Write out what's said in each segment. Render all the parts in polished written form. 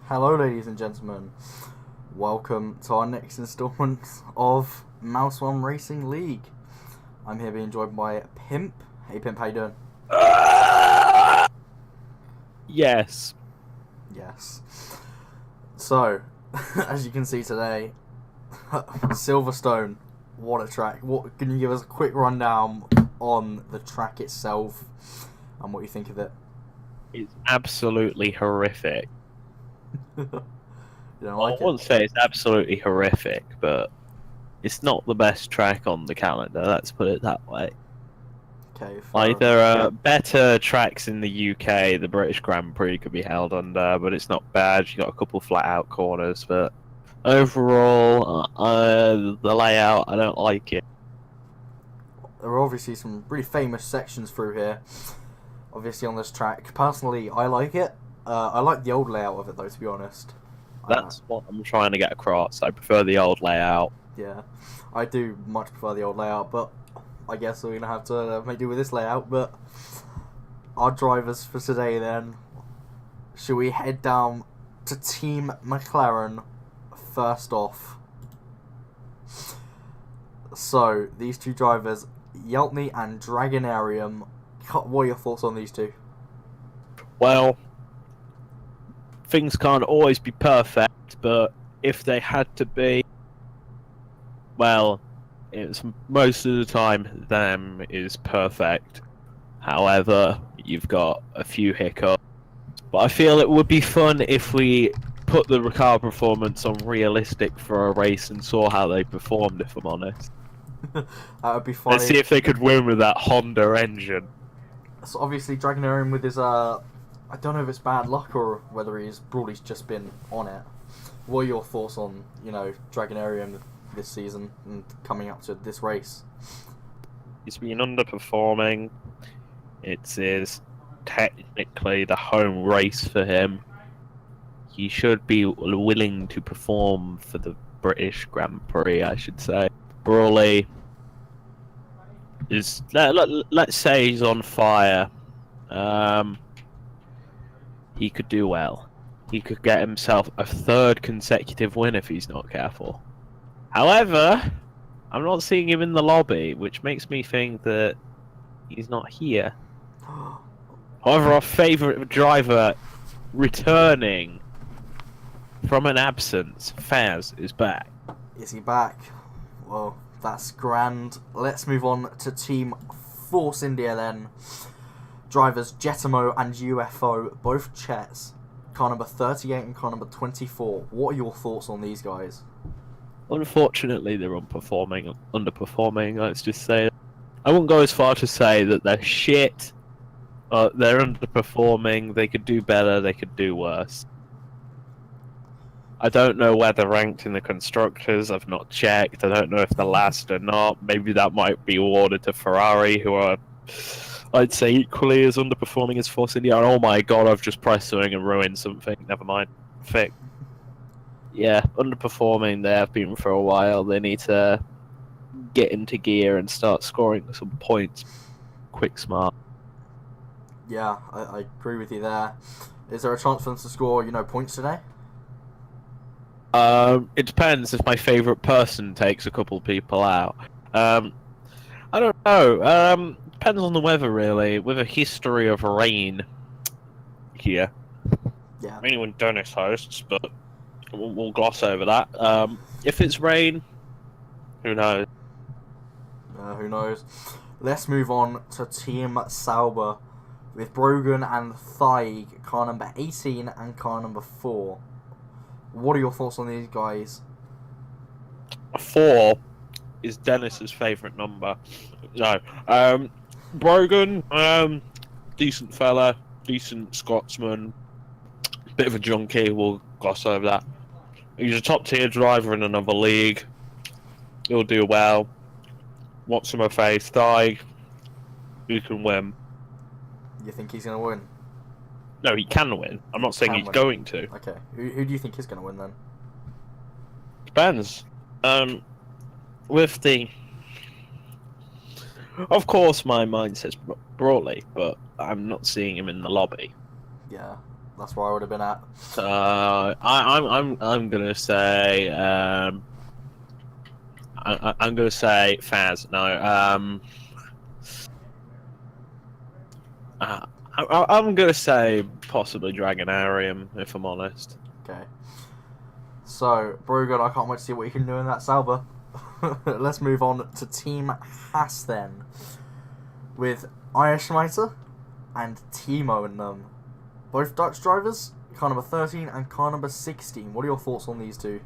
Hello, ladies and gentlemen. Welcome to our next instalment of mouseOne Racing League. I'm here being joined by Pimp. Hey, Pimp, how you doing? Yes. Yes. So, as you can see today, Silverstone. What a track! What can you give us a quick rundown on the track itself and what you think of it? It's absolutely horrific. You don't Well, like I it? wouldn't say it's absolutely horrific, but it's not the best track on the calendar, let's put it that way. Okay, fair Like, there enough. are better tracks in the UK, the British Grand Prix could be held under, but it's not bad. You got a couple flat out corners, but overall, the layout, I don't like it. There are obviously some really famous sections through here. Obviously on this track. Personally, I like it. I like the old layout of it though, to be honest. That's what I'm trying to get across. I prefer the old layout. Yeah, I do much prefer the old layout, but I guess we're gonna have to make do with this layout. But our drivers for today then, should we head down to Team McLaren first off? So these two drivers, Yeltney and Dragonarium. What are your thoughts on these two? Well, things can't always be perfect, but if they had to be, well, it's most of the time them is perfect. However, you've got a few hiccups. But I feel it would be fun if we put the car performance on realistic for a race and saw how they performed, if I'm honest. That would be funny. Let's see if they could win with that Honda engine. So obviously Dragonarium with his I don't know if it's bad luck or whether he's probably just been on it. What are your thoughts on, Dragonarium this season and coming up to this race? He's been underperforming. It is technically the home race for him. He should be willing to perform for the British Grand Prix, I should say. Brawley is, let's say he's on fire. He could do well. He could get himself a third consecutive win if he's not careful. However, I'm not seeing him in the lobby, which makes me think that he's not here. However, our favourite driver returning from an absence, Faz, is back. Is he back? Well, that's grand. Let's move on to Team Force India then. Drivers Jetamo and UFO, both Chets. Car number 38 and car number 24. What are your thoughts on these guys? Unfortunately, they're underperforming, let's just say. I wouldn't go as far to say that they're shit. They're underperforming, they could do better, they could do worse. I don't know where they're ranked in the constructors, I've not checked, I don't know if they're last or not. Maybe that might be awarded to Ferrari, who are, I'd say, equally as underperforming as Force India. Oh my god, I've just pressed something and ruined something, never mind. Fix. Yeah, underperforming they have been for a while, they need to get into gear and start scoring some points quick smart. Yeah, I agree with you there. Is there a chance for them to score, points today? It depends if my favourite person takes a couple people out. I don't know. Depends on the weather, really. With a history of rain here. Yeah. Mainly when Dennis hosts, but we'll gloss over that. If it's rain, who knows? Who knows? Let's move on to Team Sauber with Brogan and Thaig, car number 18 and car number 4. What are your thoughts on these guys? 4 is Dennis's favourite number. No. Brogan, decent fella, decent Scotsman, bit of a junkie, we'll gloss over that. He's a top tier driver in another league. He'll do well. What's him a face? Thaig, you can win. You think he's going to win? No, he can win. I'm not saying he's win. going to. Okay. Who do you think is going to win then? Depends. With the... Of course, my mind says Brawley, but I'm not seeing him in the lobby. Yeah. That's where I would have been at. I'm gonna say I'm gonna say Faz. No, I'm gonna say possibly Dragonarium, if I'm honest. Okay. So, Brogan, I can't wait to see what you can do in that Sauber. Let's move on to Team Haas then, with Eierschmeiter and Timo in them. Both Dutch drivers, car number 13 and car number 16. What are your thoughts on these two?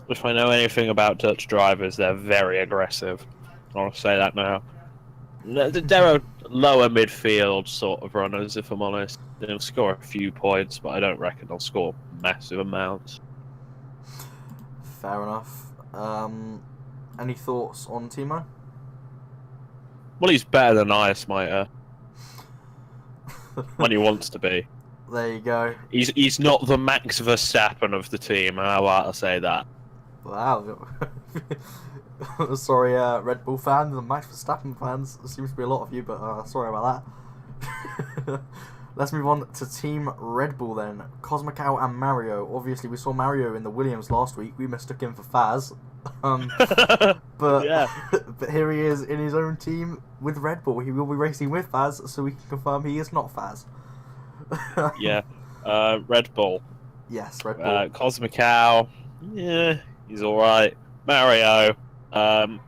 If I know anything about Dutch drivers, they're very aggressive. I'll say that now. They're a lower midfield sort of runners, if I'm honest. They'll score a few points, but I don't reckon they'll score massive amounts. Fair enough. Any thoughts on Timo? Well, he's better than Eiersmeiter when he wants to be. There you go. He's not the Max Verstappen of the team. How about I say that? Wow. Sorry, Red Bull fans and Max Verstappen fans. There seems to be a lot of you, but sorry about that. Let's move on to Team Red Bull then. Cosmicow and Mario. Obviously, we saw Mario in the Williams last week. We mistook him for Faz. But yeah. But here he is in his own team with Red Bull. He will be racing with Faz, so we can confirm he is not Faz. Yeah. Red Bull. Yes, Red Bull. Cosmicow. Yeah, he's alright. Mario. I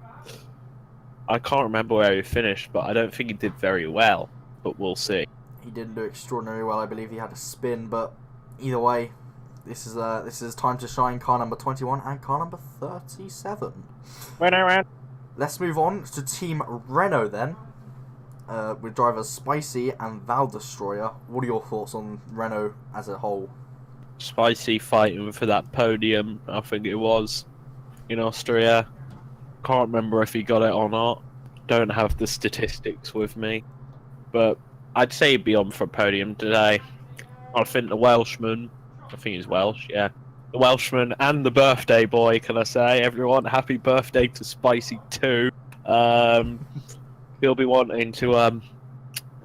can't remember where he finished, but I don't think he did very well. But we'll see. He didn't do extraordinarily well. I believe he had a spin, but either way, this is time to shine. Car number 21 and car number 37. Let's move on to Team Renault then, with drivers Spicy and Val Destroyer. What are your thoughts on Renault as a whole? Spicy fighting for that podium, I think it was, in Austria. Can't remember if he got it or not. Don't have the statistics with me, but I'd say he'd be on for a podium today. I think the Welshman, I think he's Welsh, yeah. The Welshman and the birthday boy, can I say? Everyone, happy birthday to Spicy too. He'll be wanting to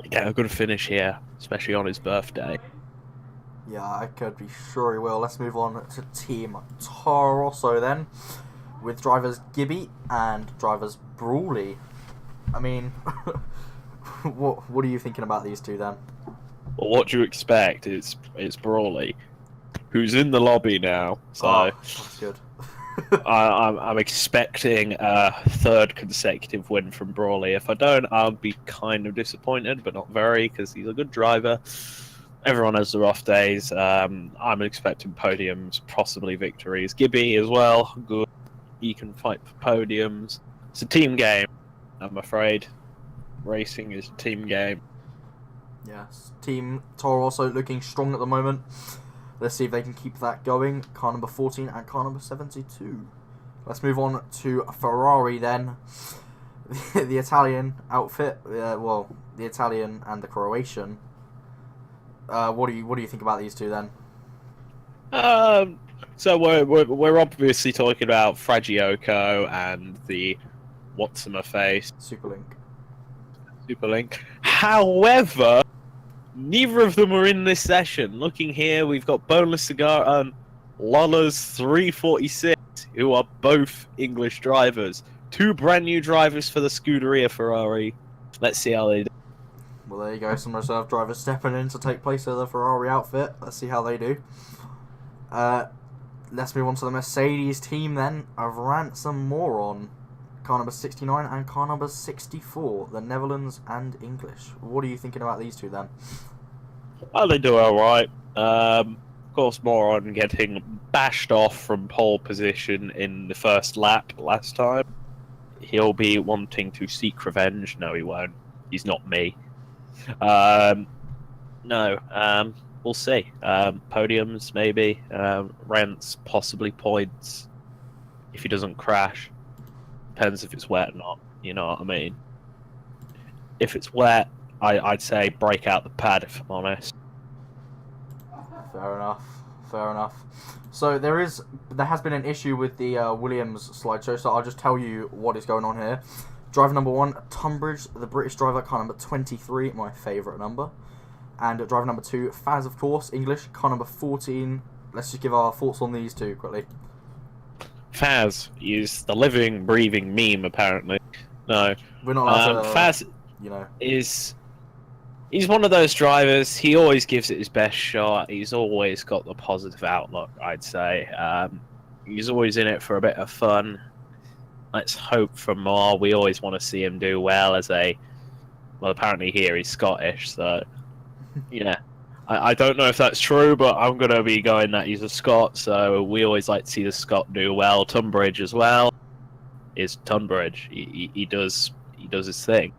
get a good finish here, especially on his birthday. Yeah, I could be sure he will. Let's move on to Team Toro Rosso then, with drivers Gibby and drivers Brawley. I mean, what are you thinking about these two then? Well, what do you expect? It's Brawley, who's in the lobby now. So that's good. I'm expecting a third consecutive win from Brawley. If I don't, I'll be kind of disappointed, but not very, because he's a good driver. Everyone has their off days. I'm expecting podiums, possibly victories. Gibby as well, good. He can fight for podiums. It's a team game, I'm afraid. Racing is a team game. Yes, Team Toro also looking strong at the moment. Let's see if they can keep that going. Car number 14 and car number 72. Let's move on to Ferrari then. The Italian outfit, well, the Italian and the Croatian. What do you think about these two then? So we're obviously talking about Fragioko and the what's-in-my-face Superlink. However, neither of them are in this session. Looking here, we've got Boneless Cigar and Lola's 346, who are both English drivers. Two brand new drivers for the Scuderia Ferrari. Let's see how they do. Well, there you go. Some reserve drivers stepping in to take place of the Ferrari outfit. Let's see how they do. Let's move on to the Mercedes team then of Ransom Moron. Car number 69 and car number 64. The Netherlands and English. What are you thinking about these two then? Well, they do alright. Of course, Moron getting bashed off from pole position in the first lap last time. He'll be wanting to seek revenge. No, he won't. He's not me. We'll see. Podiums, maybe. Rents, possibly points. If he doesn't crash. Depends if it's wet or not. You know what I mean? If it's wet, I'd say break out the pad, if I'm honest. Fair enough. So there has been an issue with the Williams slideshow, so I'll just tell you what is going on here. Driver number 1, Tunbridge, the British driver, car number 23, my favourite number. And driver number 2, Faz, of course, English. Car number 14. Let's just give our thoughts on these two quickly. Faz is the living, breathing meme, apparently. No. We're not allowed to, Faz you know. He's one of those drivers. He always gives it his best shot. He's always got the positive outlook, I'd say. He's always in it for a bit of fun. Let's hope for more. We always want to see him do well as a... Well, apparently here he's Scottish, so... Yeah. I don't know if that's true, but I'm going to be going that he's a Scot, so we always like to see the Scot do well. Tunbridge as well is Tunbridge. He does his thing.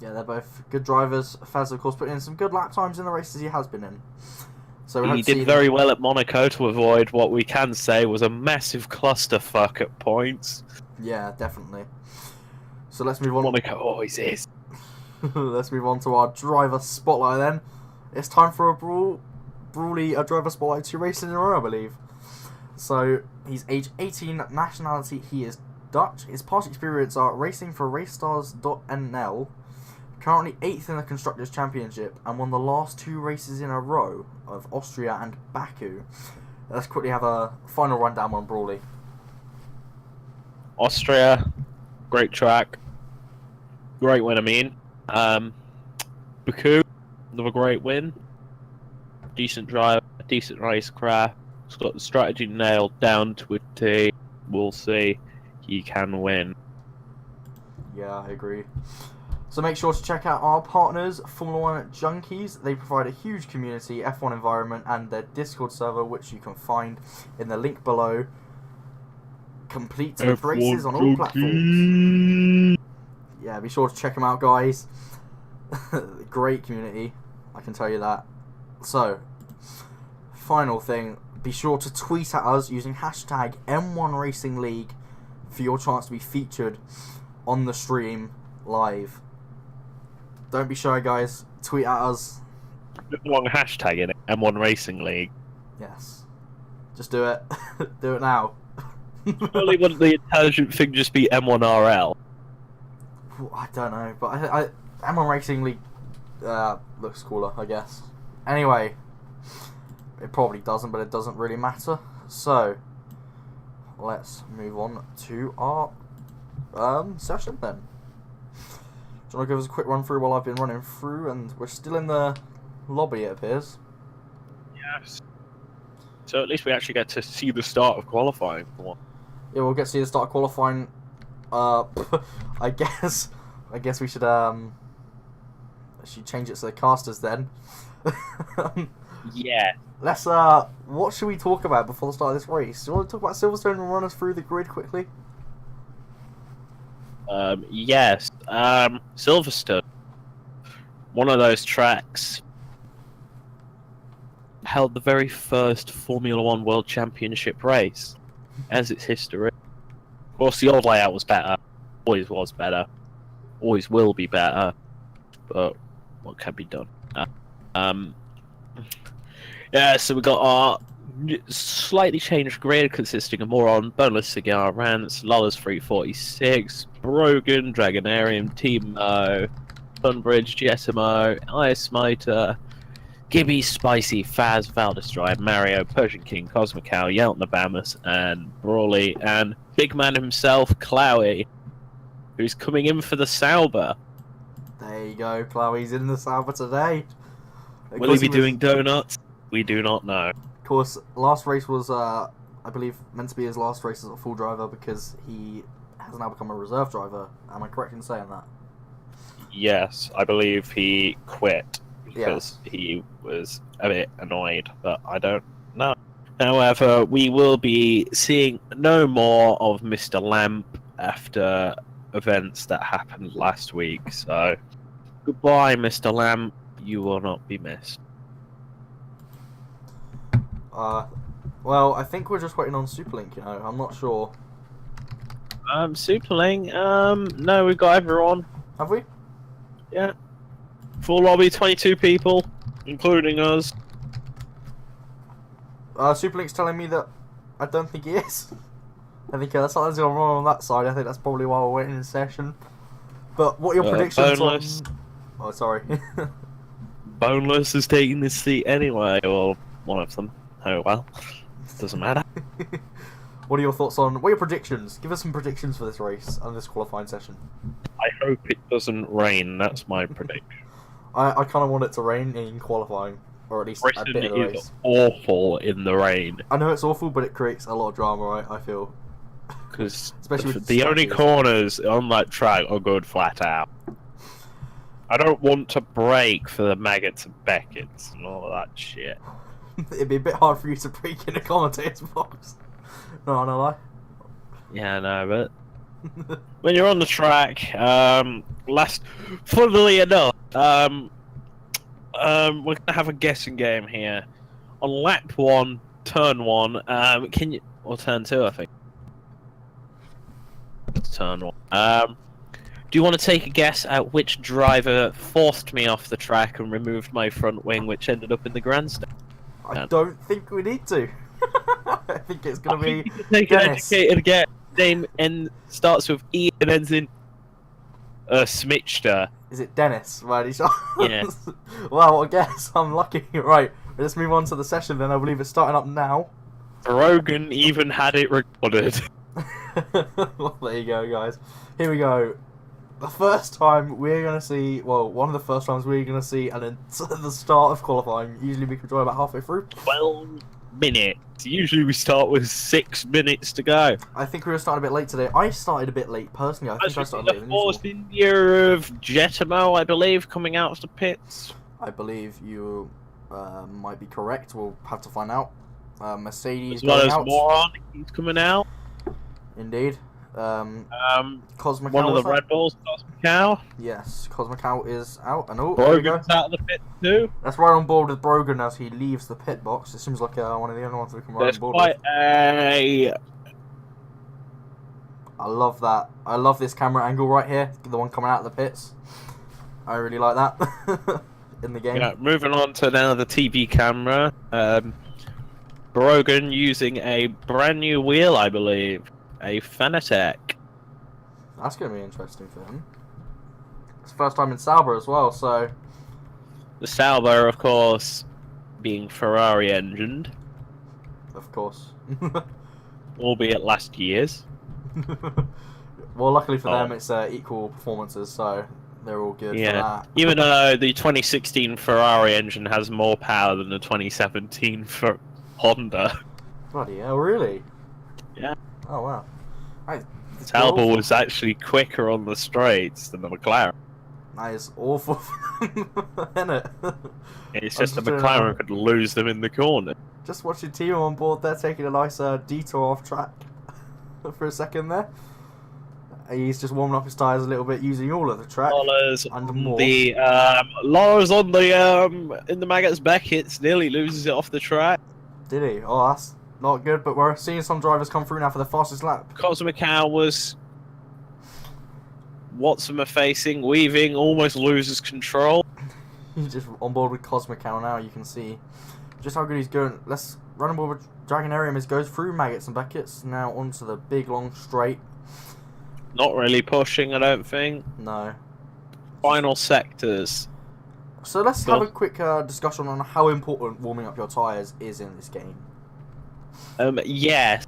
Yeah, they're both good drivers. Faz, of course, put in some good lap times in the races he has been in. So he did very well at Monaco to avoid what we can say was a massive clusterfuck at points. Yeah, definitely. So let's move on. Monaco always is. Let's move on to our driver spotlight then. It's time for a brawly driver spotlight 2 races in a row, I believe. So he's age 18, nationality he is Dutch. His past experience are racing for racestars.nl, currently 8th in the Constructors' Championship, and won the last 2 races in a row of Austria and Baku. Let's quickly have a final rundown on Brawley. Austria, great track. Great win, I mean. Baku, another great win. Decent drive, decent racecraft. He's got the strategy nailed down to a T. We'll see. He can win. Yeah, I agree. So make sure to check out our partners, Formula 1 Junkies. They provide a huge community, F1 environment, and their Discord server, which you can find in the link below. Complete with races on all platforms. Yeah, be sure to check them out, guys. Great community, I can tell you that. So, final thing, be sure to tweet at us using hashtag M1 Racing League for your chance to be featured on the stream live. Don't be shy, guys. Tweet at us. Long hashtag in it. M1 Racing League. Yes. Just do it. Do it now. Surely wouldn't the intelligent thing just be M1RL? I don't know, but I M1 Racing League looks cooler, I guess. Anyway, it probably doesn't, but it doesn't really matter. So, let's move on to our session then. Do you want to give us a quick run through while I've been running through, and we're still in the lobby, it appears. Yes. So at least we actually get to see the start of qualifying for one. Yeah, we'll get to see the start of qualifying. I guess we should change it to the casters then. Yeah. Let's what should we talk about before the start of this race? Do you want to talk about Silverstone and run us through the grid quickly? Yes. Silverstone, one of those tracks, held the very first Formula 1 World Championship race as its history. Of course, the old layout was better. Always was better. Always will be better. But what can be done? Yeah, so we got our slightly changed grid consisting of more on Boneless Cigar Rants, Lawless 346, Brogan, Dragonarium, Timo, Tunbridge, GSMO, Ice Smiter, Gibby, Spicy, Faz, Valdestroy, Mario, Persian King, Cosmicow, Yelton Abamus, and Brawley, and big man himself, Clowie, who's coming in for the Sauber. There you go, Clowey's in the Sauber today. Will he be doing donuts? We do not know. Of course, last race was, I believe, meant to be his last race as a full driver because he has now become a reserve driver. Am I correct in saying that? Yes, I believe he quit because he was a bit annoyed, but I don't know. However, we will be seeing no more of Mr. Lamp after events that happened last week, so goodbye, Mr. Lamp. You will not be missed. Well, I think we're just waiting on Superlink, you know, I'm not sure. Superlink, no, we've got everyone. Have we? Yeah. Full lobby, 22 people, including us. Superlink's telling me that I don't think he is. I think something's gone wrong on that side. I think that's probably why we're waiting in session. But what are your predictions Boneless. on... Oh, sorry. Boneless is taking this seat anyway, or one of them. Oh well, doesn't matter. What are your thoughts on? What are your predictions? Give us some predictions for this race and this qualifying session. I hope it doesn't rain. That's my prediction. I kind of want it to rain in qualifying, or at least a Britain bit of the is race. awful in the rain. I know it's awful, but it creates a lot of drama. I feel. Because Especially with the only stretches. corners on that track are good flat out. I don't want to brake for the Maggots and Beckets and all of that shit. It'd be a bit hard for you to break in a commentator's box. No, no lie. Yeah, I know, but when you're on the track, funnily enough, we're gonna have a guessing game here. On lap 1, turn 1, can you, or turn 2, I think. Turn 1. Do you want to take a guess at which driver forced me off the track and removed my front wing, which ended up in the grandstand? I don't think we need to. I think it's gonna be Take an Dennis. educated guess. Name starts with E and ends in Smitchter. Is it Dennis? Right, Yeah. Wow, what a guess. I'm lucky. Right, let's move on to the session then. I believe it's starting up now. Rogan even had it recorded. Well, there you go, guys. Here we go. The first time we're going to see, well, one of the first times we're going to see the start of qualifying. Usually we can join about halfway through. 12 minutes. Usually we start with 6 minutes to go. I think we were starting a bit late today. I started a bit late, personally. I think I started later The than usual. Force India of Jetamo, I believe, coming out of the pits. I believe you might be correct. We'll have to find out. Mercedes As well going as out. Moron, he's coming out. Indeed. Cosmic One Cow, of was the that? Red Bulls, Cosmic Cow. Yes, Cosmic Cow is out. And oh, there we go. Brogan's out of the pit too. That's right on board with Brogan as he leaves the pit box. It seems like one of the only ones we can ride There's on board quite with. a... I love that. I love this camera angle right here. The one coming out of the pits. I really like that in the game. Yeah, moving on to now the TV camera. Brogan using a brand new wheel, I believe. A Fanatec. That's going to be interesting for him. It's the first time in Sauber as well, so... The Sauber, of course, being Ferrari engined, Of course. albeit last year's. Well, luckily for Oh. them, it's equal performances, so they're all good for Yeah, that. even though the 2016 Ferrari engine has more power than the 2017 for Honda. Bloody hell, really? Yeah. Oh, wow. Sauber was actually quicker on the straights than the McLaren. That is awful, isn't it? It's I'm just the just doing McLaren that. could lose them in the corner. Just watching Timo on board there, taking a nice detour off track for a second there. He's just warming up his tyres a little bit, using all of the track. Lawler's And on more. the Lawler's on the in the Maggots Beckett's, nearly loses it off the track. Did he? Oh, that's not good, but we're seeing some drivers come through now for the fastest lap. Cosmic Cow was Watson facing, weaving, almost loses control. He's just on board with Cosmic Cow now, you can see just how good he's going. Let's run on board with Dragonarium as goes through Maggots and Beckett's, now onto the big long straight. Not really pushing, I don't think. No. Final sectors. So let's have a quick discussion on how important warming up your tyres is in this game. Yes.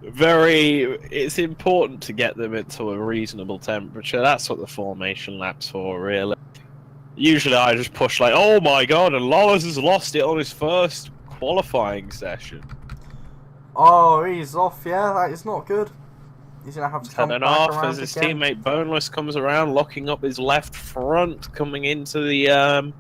It's important to get them into a reasonable temperature. That's what the formation lap's for, really. Usually I just push like, oh my god, and Lawless has lost it on his first qualifying session. Oh, he's off, yeah, that is not good. He's going to have to come And back then off around as his again. teammate Boneless comes around, locking up his left front, coming into the,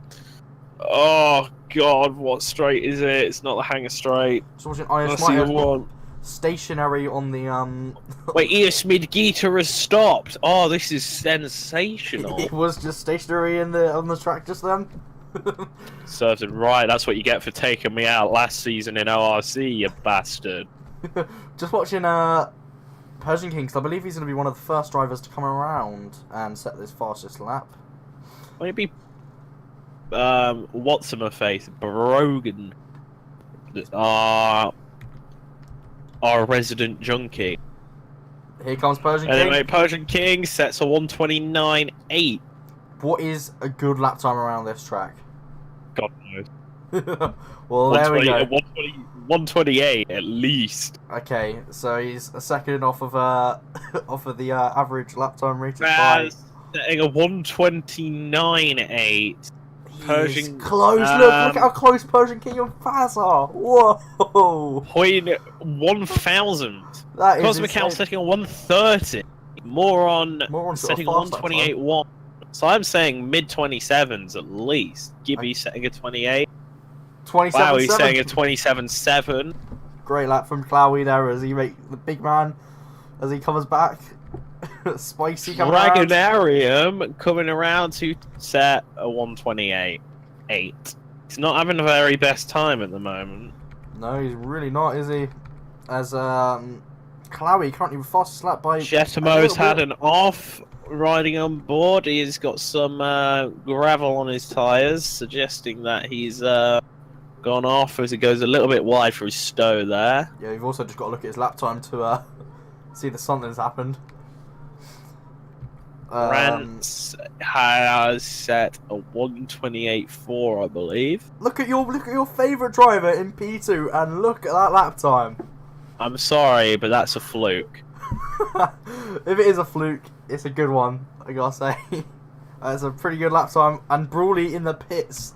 oh god, what straight is it? It's not the hanger straight. So watching Let's see Ios one. stationary on the Wait, Eos Midgita has stopped. Oh, this is sensational. It was just stationary in the on the track just then. Certain right, that's what you get for taking me out last season in ORC, you bastard. Just watching Persian King, 'cause I believe he's going to be one of the first drivers to come around and set this fastest lap. Maybe what's in my face? Brogan. Our resident junkie. Here comes Persian King. Anyway, Persian King sets a 129.8. What is a good lap time around this track? God knows. Well, there we go. 128 at least. Okay, so he's a second off of off of the average lap time rated by. Setting a 129.8. Persian close. Look how close Persian King and Faz are. Whoa. 0.1000. That is Cosmic Cow setting on 130. Moron setting on 128.1. So I'm saying mid 27s at least. Gibby setting a 28. 27. Clowie setting a 27.7. Great lap from Clowie there as he makes the big man as he comes back. Spicy coming around. Dragonarium coming around to set a 128.8. He's not having the very best time at the moment. No, he's really not, is he? As Clowie currently the fastest lap by. Jetimo's had an off riding on board. He's got some gravel on his tyres, suggesting that he's gone off as he goes a little bit wide for his stow there. Yeah, you've also just got to look at his lap time to see that something's happened. Rance has set a 128.4, I believe. Look at your favourite driver in P2 and look at that lap time. I'm sorry, but that's a fluke. If it is a fluke, it's a good one, I gotta say. It's a pretty good lap time. And Brawley in the pits,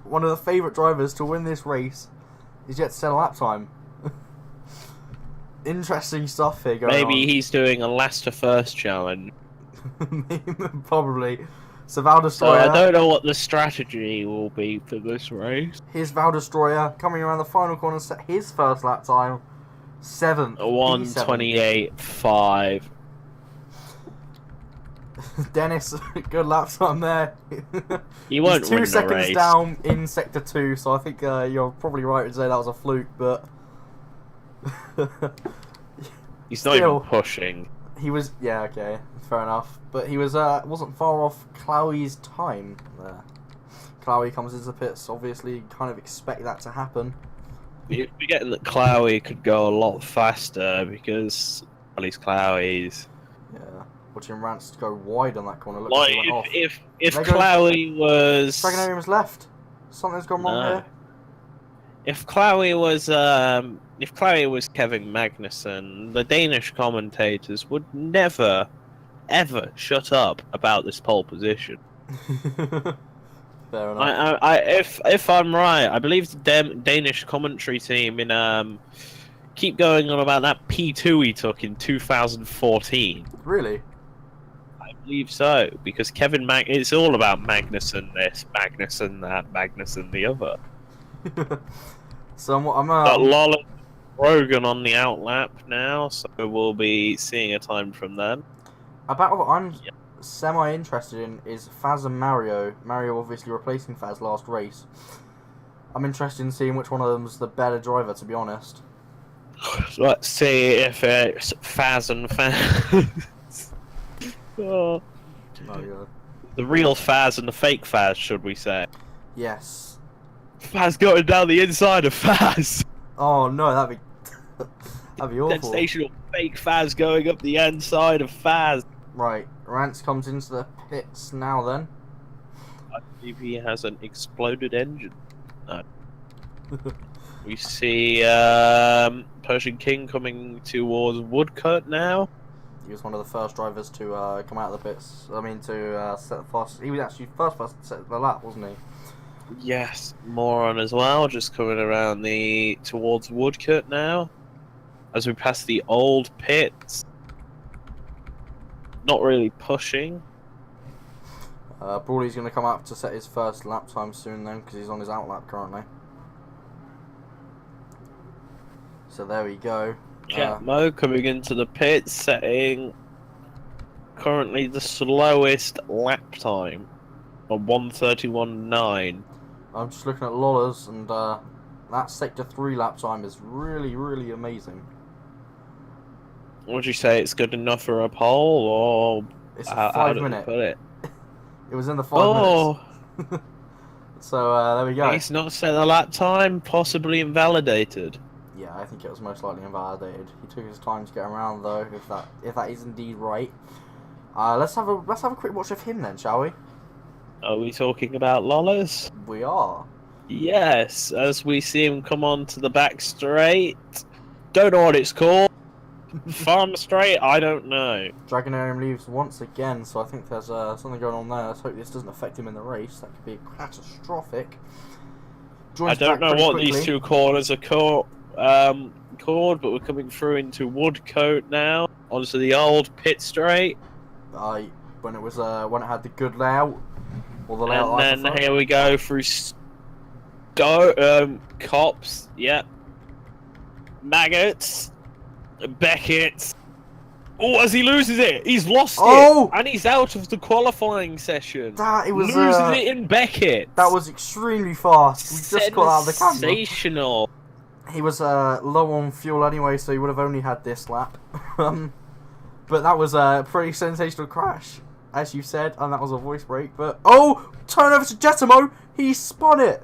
one of the favourite drivers to win this race, is yet to set a lap time. Interesting stuff here going on. Maybe he's doing a last to first challenge. Probably. So Val So Destroyer. I don't know what the strategy will be for this race. Here's Val Destroyer coming around the final corner, set his first lap time. 7th. A 128.5. Dennis, good lap time there. He won't He's win 2 the seconds race. down in sector 2, so I think you're probably right to say that was a fluke, but He's not even pushing. He was, yeah, okay, fair enough. But he was wasn't far off Clowey's time there. Clowie comes into the pits, obviously kind of expect that to happen. You're forgetting that Clowie could go a lot faster because well, he's Clowey's. Yeah, watching Rance go wide on that corner. Look Like like he went off. if Clowie was Dragonarium's left. Something's gone wrong here. If Clowie was Kevin Magnussen, the Danish commentators would never, ever shut up about this pole position. Fair enough. If I'm right, I believe the Danish commentary team in keep going on about that P2 he took in 2014. Really? I believe so, because it's all about Magnussen this, Magnussen that, Magnussen the other. So I'm Got Lola Rogan on the outlap now, so we'll be seeing a time from them. About what I'm semi-interested in is Faz and Mario. Mario obviously replacing Faz last race. I'm interested in seeing which one of them's the better driver, to be honest. Let's see if it's Faz and Faz. Oh. The real Faz and the fake Faz, should we say? Yes. Faz going down the inside of Faz. Oh no, that'd be awful. Sensational fake Faz going up the inside of Faz. Right, Rance comes into the pits now then. I believe he has an exploded engine. No. We see Persian King coming towards Woodcut now. He was one of the first drivers to come out of the pits. I mean, to set the fast. He was actually first to set the lap, wasn't he? Yes, Moron as well, just coming around towards Woodcut now. As we pass the old pits. Not really pushing. Brawley's going to come up to set his first lap time soon then, because he's on his outlap currently. So there we go. Mo coming into the pits, setting currently the slowest lap time of 1:31.9. I'm just looking at Lola's, and that sector 3 lap time is really, really amazing. Would you say it's good enough for a pole, or it's a 5 minute? Put it? It was in the 5 minutes. So there we go. He's not set the lap time, possibly invalidated. Yeah, I think it was most likely invalidated. He took his time to get around, though. If that is indeed right. Let's have a quick watch of him then, shall we? Are we talking about Lollas? We are. Yes, as we see him come onto the back straight. Don't know what it's called. Farm straight? I don't know. Dragonarium leaves once again, so I think there's something going on there. Let's hope this doesn't affect him in the race. That could be catastrophic. I don't know what these two corners are called, but we're coming through into Woodcote now, onto the old pit straight. When it had the good layout, or the layout. And then here we go through Cops, yep. Maggots, Beckett. Oh, as he loses it, he's lost it, and he's out of the qualifying session. Loses it in Beckett. That was extremely fast. We just got out of the camera. Sensational. He was low on fuel anyway, so he would have only had this lap. But that was a pretty sensational crash, as you said, and that was a voice break. But turn over to Jetamo. He spun it.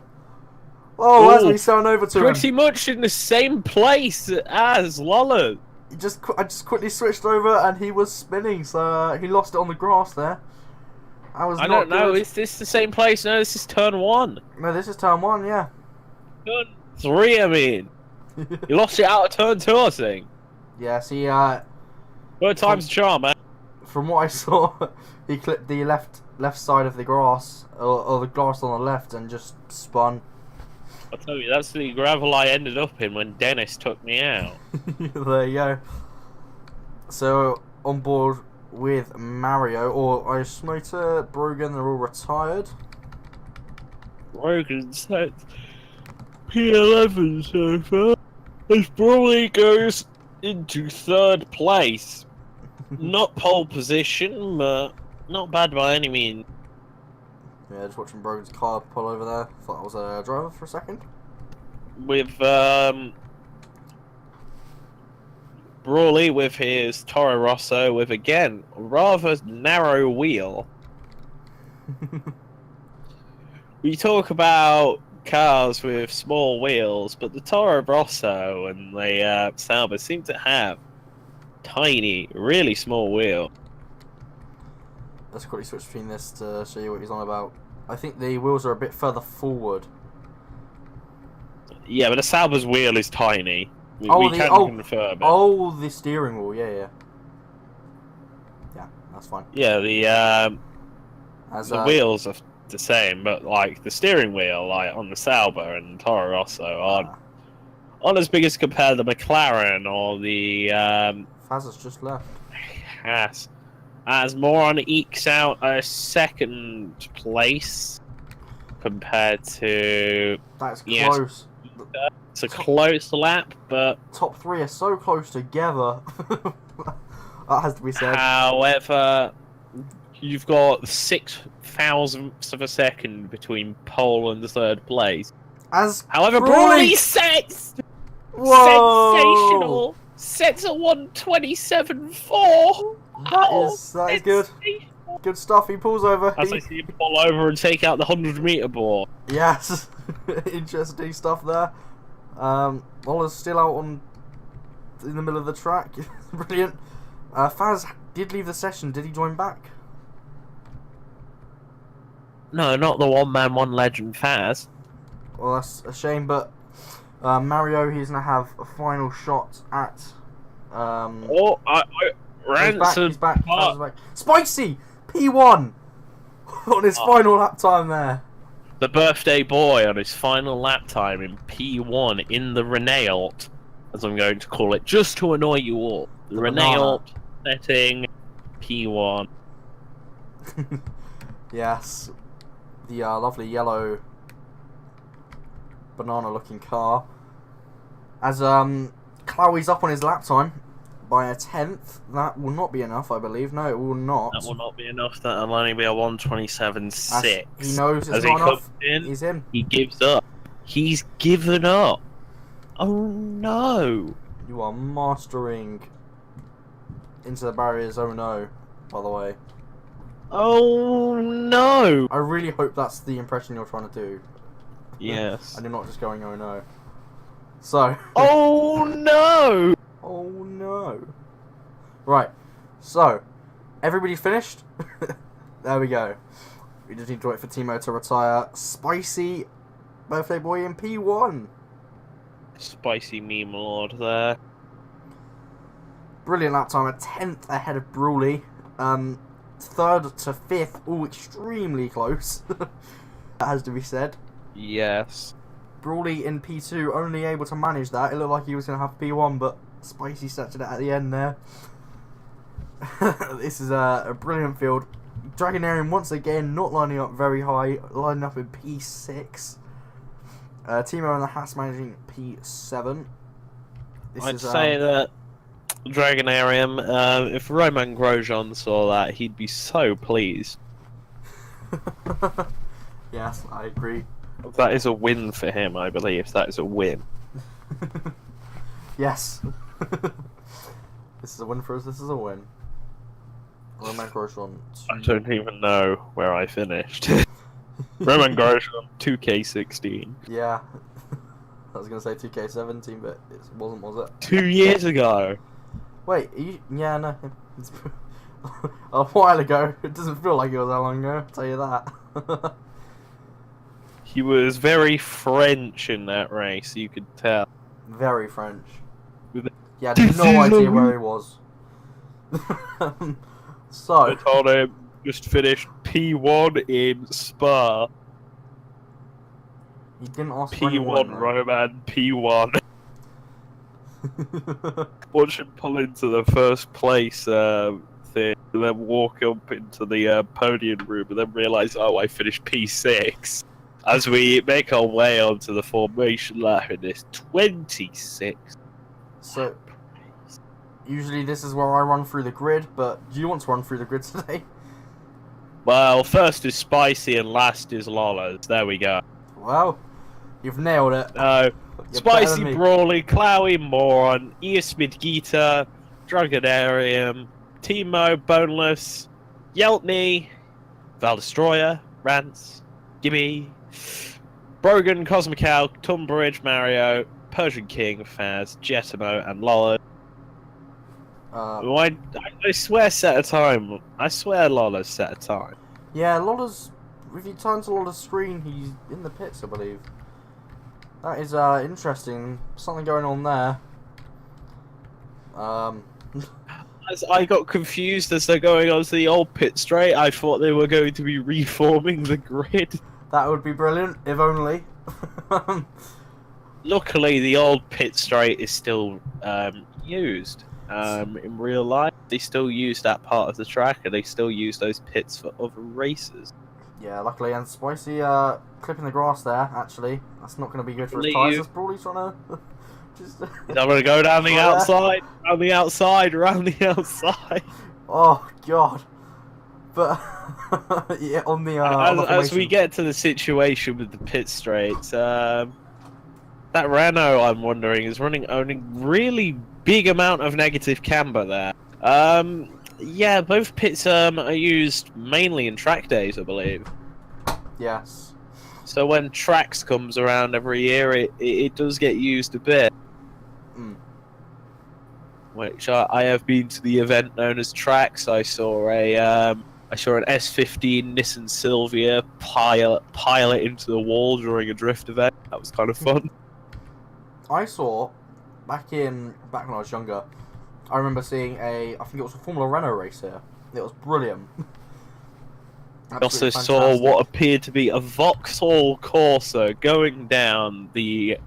Oh, as we turn over to him. Pretty much in the same place as Lola. I just quickly switched over and he was spinning, so he lost it on the grass there. I don't know, is this the same place? No, this is turn 1. No, this is turn 1, yeah. Turn 3, I mean. He lost it out of turn 2, I think. Yeah, see, Third time's a charm, man. From what I saw, he clipped the left side of the grass, or the grass on the left, and just spun. I'll tell you, that's the gravel I ended up in when Dennis took me out. There you go. So, on board with Mario, or Ice Motor, Brogan, they're all retired. Brogan said P11 so far. As Brawley goes into 3rd place. Not pole position, but not bad by any means. Yeah, just watching Brogan's car pull over there. Thought that was a driver for a second. With Brawley with his Toro Rosso with, again, a rather narrow wheel. We talk about cars with small wheels, but the Toro Rosso and the Sauber seem to have tiny, really small wheel. Let's quickly switch between this to show you what he's on about. I think the wheels are a bit further forward. Yeah, but the Sauber's wheel is tiny. We can confirm it. Oh, the steering wheel, yeah. Yeah, that's fine. Yeah, the wheels are the same, but like the steering wheel, like on the Sauber and Toro Rosso, aren't as big as compared to the McLaren or the Faz has just left. Yes. As Moron ekes out a 2nd place compared to. That's close. It's a close lap, but top 3 are so close together. That has to be said. However, you've got 6,000ths of a second between pole and 3rd place. However, Brawley sets sensational. Sets a 1:27.4. That is good. Good stuff. He pulls over. As I see him pull over and take out the 100-meter board. Yes, interesting stuff there. Ola's still out in the middle of the track. Brilliant. Faz did leave the session. Did he join back? No, not the one-man, one-legend Faz. Well, that's a shame, but Mario, he's going to have a final shot at... Ransom. He's back. Spicy! P1! On his final lap time there. The birthday boy on his final lap time in P1 in the Renault, as I'm going to call it, just to annoy you all. The Renault setting P1. Yes. The lovely yellow banana-looking car. As Chloe's up on his lap time by a 10th. That will not be enough, I believe. No, it will not. That will not be enough. That'll only be a 1:27.6. He knows it's not enough. He's in. He gives up. He's given up. Oh no! You are mastering into the barriers. Oh no! By the way. Oh no! I really hope that's the impression you're trying to do. Yes. And you're not just going, oh no. So. Oh no! Oh no. Right. So, everybody finished? There we go. We just need to wait for Timo to retire. Spicy birthday boy in P1. Spicy meme lord there. Brilliant lap time, a 10th ahead of Brawley. 3rd to 5th, all extremely close. That has to be said. Yes. Brawley in P2, only able to manage that. It looked like he was going to have P1, but Spicy started it at the end there. This is a brilliant field. Dragonarian once again not lining up very high, lining up in P6. Timo and the Haas managing P7. I'd say that Dragonarium, if Roman Grosjean saw that, he'd be so pleased. Yes, I agree. That is a win for him, I believe. That is a win. Yes. This is a win for us, this is a win. Roman Grosjean. I don't even know where I finished. Roman Grosjean, 2K16. Yeah. I was going to say 2K17, but it wasn't, was it? 2 years ago. Wait, yeah, no. It's a while ago. It doesn't feel like it was that long ago, I'll tell you that. He was very French in that race, you could tell. Very French. With Yeah, I had no idea where he was. So, I told him, just finished P1 in Spa. he didn't ask for anyone, P1 Roman, P1. Watch him pull into the first place thing, and then walk up into the podium room, and then realise, oh, I finished P6. As we make our way onto the formation lap in this 26. So, usually this is where I run through the grid, but do you want to run through the grid today? Well, first is Spicy and last is Lollas. There we go. Well, you've nailed it. No. You're better Spicy than me. Brawley, Clowy Moron, Eosmid Gita, Dragonarium, Timo, Boneless, Yeltney, Val Destroyer, Rance, Gibby, Brogan, Cosmical, Tunbridge, Mario, Persian King, Faz, Jetamo, and Lolla. I swear set a time. I swear Lolla's set a time. Yeah, Lolla's... If you turn to Lolla's screen, he's in the pits, I believe. That is interesting. Something going on there. As I got confused as they're going onto the old pit straight, I thought they were going to be reforming the grid. That would be brilliant, if only. Luckily, the old pit straight is still used. In real life, they still use that part of the track, and they still use those pits for other races. Yeah, luckily, and Spicy clipping the grass there, actually. That's not going to be good for his tyres. That's probably trying to... just... I'm going to go down the outside, around the outside, around the outside. Oh, God. But, yeah, on the... as we get to the situation with the pit straights, that Renault, I'm wondering, is running only really big amount of negative camber there. Yeah, both pits are used mainly in track days, I believe. Yes. So when Trax comes around every year, it does get used a bit. Mm. Which I have been to the event known as Trax. I saw an S15 Nissan Silvia pilot into the wall during a drift event. That was kind of fun. I saw back when I was younger. I remember seeing I think it was a Formula Renault race here. It was brilliant. I also saw what appeared to be a Vauxhall Corsa going down the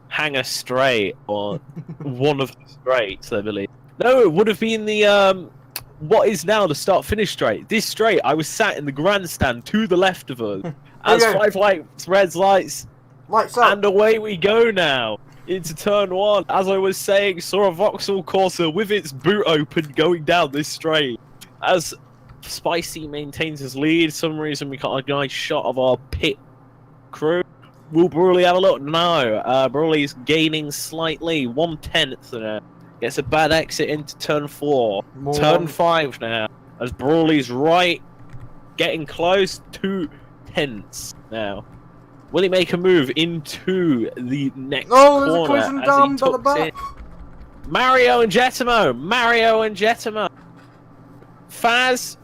Hangar Straight, or one of the straights, I believe. No, it would have been the what is now the start-finish straight. This straight, I was sat in the grandstand to the left of us. As 5 lights, red lights, and away we go now. Into turn 1, as I was saying, saw a Vauxhall Corsa with its boot open going down this straight. As Spicy maintains his lead, some reason we got a nice shot of our pit crew. Will Brawley have a look? No. Brawley's gaining slightly, 1/10 now. Gets a bad exit into turn 4. Turn 5 now. As Brawley's right, getting close, 2/10 now. Will he make a move into the next corner? There's a collision down by the back. Mario and Jetamo. Mario and Jetamo. Faz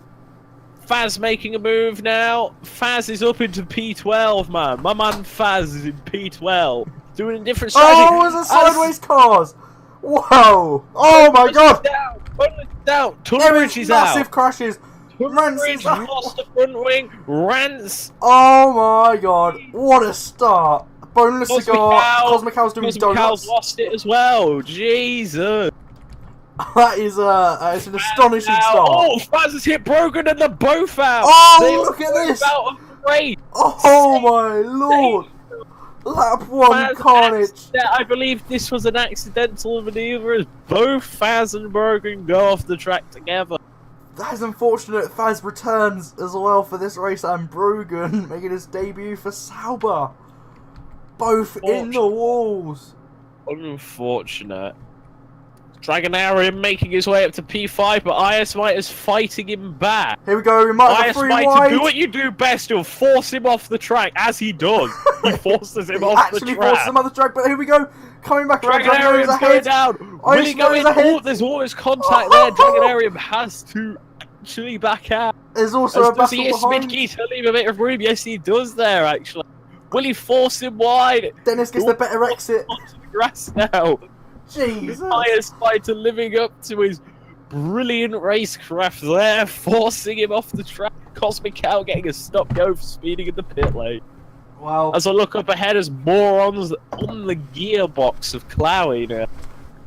Faz making a move now. Faz is up into P12, man. My man Faz is in P12. Doing a different strategy. Oh, it's a sideways cars! Whoa! Oh my god! Down. Tunbridge is out. Massive crashes. Tunbridge lost the front wing. Rance. Oh my god! What a start! Boneless cigar. Cosmic Cow's doing donuts. Cow's lost it as well. Jesus. That is it's an astonishing start. Oh, Faz has hit Brogan and they're both out. Oh, they look at this! Out of the race. Oh my lord! Lap 1 carnage. I believe this was an accidental maneuver as both Faz and Brogan go off the track together. That is unfortunate. Faz returns as well for this race, and Brogan making his debut for Sauber. Both in the walls. Unfortunate. Dragonarium making his way up to P5, but Iasmite is fighting him back. Here we go, we might have a 3 wide. Iasmite, to do what you do best, you'll force him off the track, as he does. He forces him off the track. Actually forces him off the track, but here we go. Coming back around, Dragonarium's going down. Will he go in? Oh, there's always contact there. Dragonarium has to actually back out. There's also a battle behind. Does he leave a bit of room? Yes, he does there, actually. Will he force him wide? Dennis gets the better exit. Onto the grass now. Jesus. Fighter living up to his brilliant racecraft there, forcing him off the track. Cosmic Cow getting a stop-go for speeding in the pit lane. Wow. As I look up ahead as morons on the gearbox of Clowie now,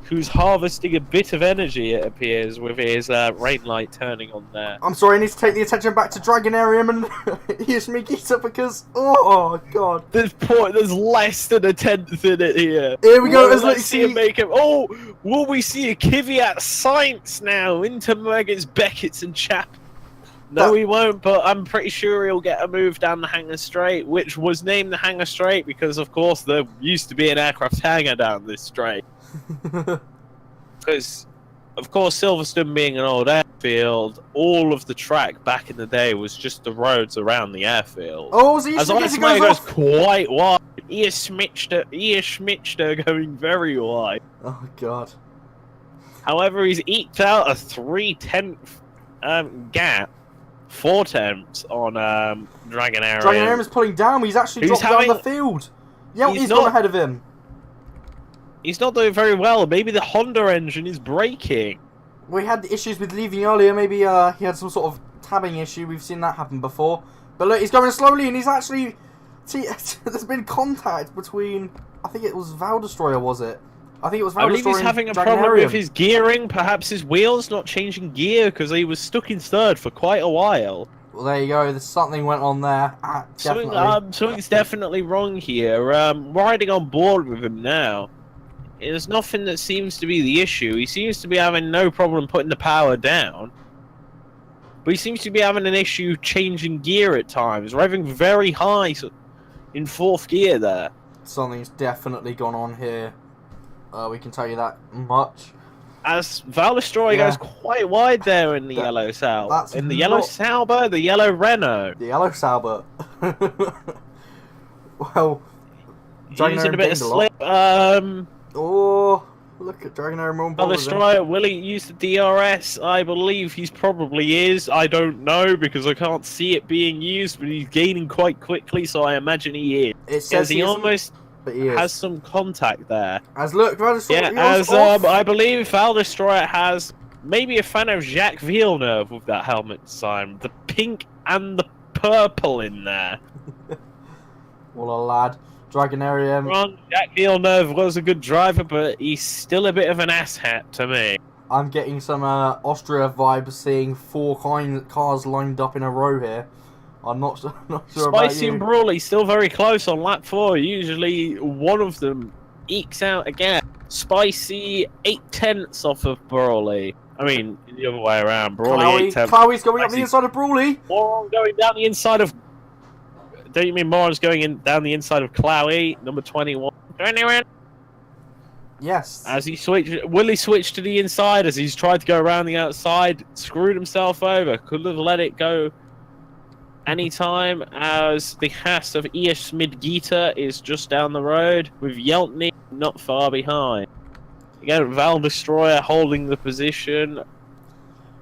who's harvesting a bit of energy, it appears, with his rain light turning on there. I'm sorry, I need to take the attention back to Dragonarium and Yashmigita because, oh god. There's less than a tenth in it here. Here we go, let's see him make him. Oh, will we see a Kvyat Science now into Megas, Beckett's and Chap? No, he won't, but I'm pretty sure he'll get a move down the Hangar Straight, which was named the Hangar Straight because, of course, there used to be an aircraft hangar down this straight. Because, of course, Silverstone being an old airfield, all of the track back in the day was just the roads around the airfield. Oh, so as Iasmite goes quite wide. Schmitchter going very wide. Oh, God. However, he's eked out a 3/10 gap. 4 tenths on Dragonarium. Dragonarium is pulling down, he's actually dropped down the field. Yeah, he's gone ahead of him. He's not doing very well. Maybe the Honda engine is breaking. We had the issues with leaving earlier. Maybe he had some sort of tabbing issue. We've seen that happen before. But look, he's going slowly, and he's actually... See, there's been contact between... I think it was Val Destroyer, was it? I think it was Val Destroyer. I believe he's having a problem with his gearing. Perhaps his wheels not changing gear because he was stuck in third for quite a while. Well, there you go. There's something went on there. Something's definitely wrong here. Riding on board with him now. There's nothing that seems to be the issue. He seems to be having no problem putting the power down. But he seems to be having an issue changing gear at times. Revving very high in 4th gear there. Something's definitely gone on here. We can tell you that much. As Val Destroyer goes quite wide there in the yellow Sauber. In the yellow Sauber, the yellow Renault. The yellow Sauber. Well, using a bit of slip. Oh, look at Dragonarium on board. Val Destroyer, will he use the DRS? I believe he's probably is. I don't know because I can't see it being used, but he's gaining quite quickly, so I imagine he is. It says he almost... But he has some contact there. As look, Val Destroyer, I believe Val Destroyer has maybe a fan of Jacques Villeneuve with that helmet design, the pink and the purple in there. What a lad, Dragonarium. Jacques Villeneuve was a good driver, but he's still a bit of an asshat to me. I'm getting some Austria vibes, seeing 4 cars lined up in a row here. I'm not sure Spicy and Brawley still very close on lap 4. Usually one of them ekes out again. Spicy 8/10 off of Brawley. I mean, the other way around. Brawley 8/10. Clowey's going up the inside of Brawley. Moron going down the inside of... Don't you mean Moron's going down the inside of Clowie, number 21? 21. Yes. As he switched... Will he switch to the inside as he's tried to go around the outside? Screwed himself over. Could have let it go anytime, as the Haas of Smid-Gita is just down the road, with Yeltny not far behind. Again, Val Destroyer holding the position.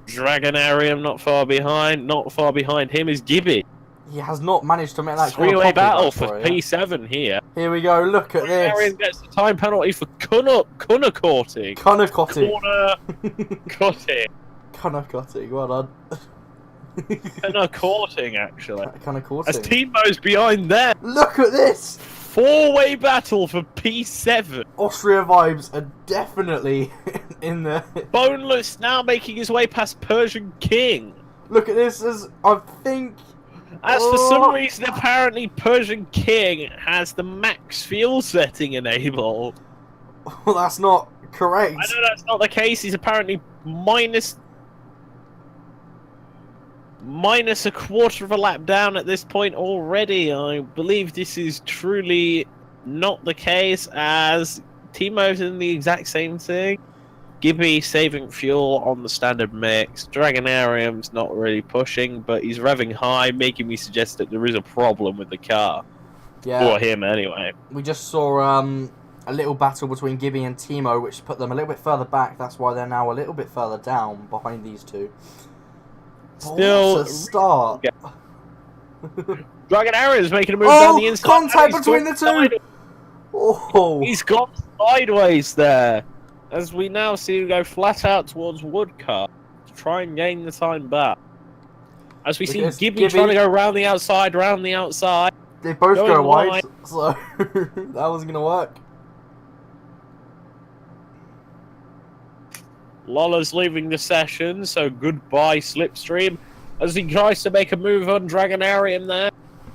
Dragonarium not far behind. Not far behind him is Gibby. He has not managed to make that Three-way battle for for it. P7 here. Here we go. Look at this. Dragonarium gets the time penalty for Cunner courting. Cunner cutting. Corner cutting. Cunner cutting. Well done. Cunner courting, actually. Cunner courting. As Timo's behind there. Look at this. Four-way battle for P7. Austria vibes are definitely in the... Boneless now making his way past Persian King. Look at this as I think... As for some reason, apparently Persian King has the max fuel setting enabled. Well, that's not correct. I know that's not the case. He's apparently minus a quarter of a lap down at this point already. I believe this is truly not the case, as Timo's in the exact same thing. Gibby saving fuel on the standard mix. Dragonarium's not really pushing, but he's revving high, making me suggest that there is a problem with the car. Yeah. Or him, anyway. We just saw a little battle between Gibby and Timo, which put them a little bit further back. That's why they're now a little bit further down behind these two. Still, what a start. Dragonarium's making a move down the inside. Contact between the two. Oh, He's gone sideways there. As we now see him go flat out towards Woodcut to try and gain the time back. As we see Gibby trying to go round the outside. They both go wide, so that wasn't going to work. Lola's leaving the session, so goodbye Slipstream. As he tries to make a move on Dragonarium there.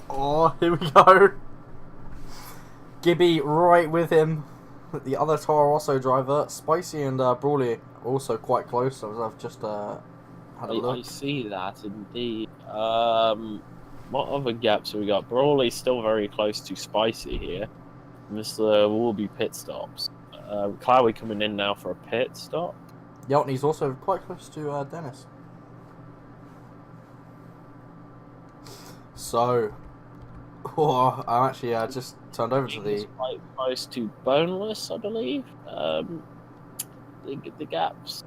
Oh, here we go. Gibby right with him. The other Toro Rosso driver, Spicy and Brawley, also quite close. I've just had a look. I see that indeed. What other gaps have we got? Brawley's still very close to Spicy here. There will be pit stops. Chloe coming in now for a pit stop. Yeltney's also quite close to Dennis. So, I'm actually just turned over to the... quite close to Boneless, I believe. The gaps.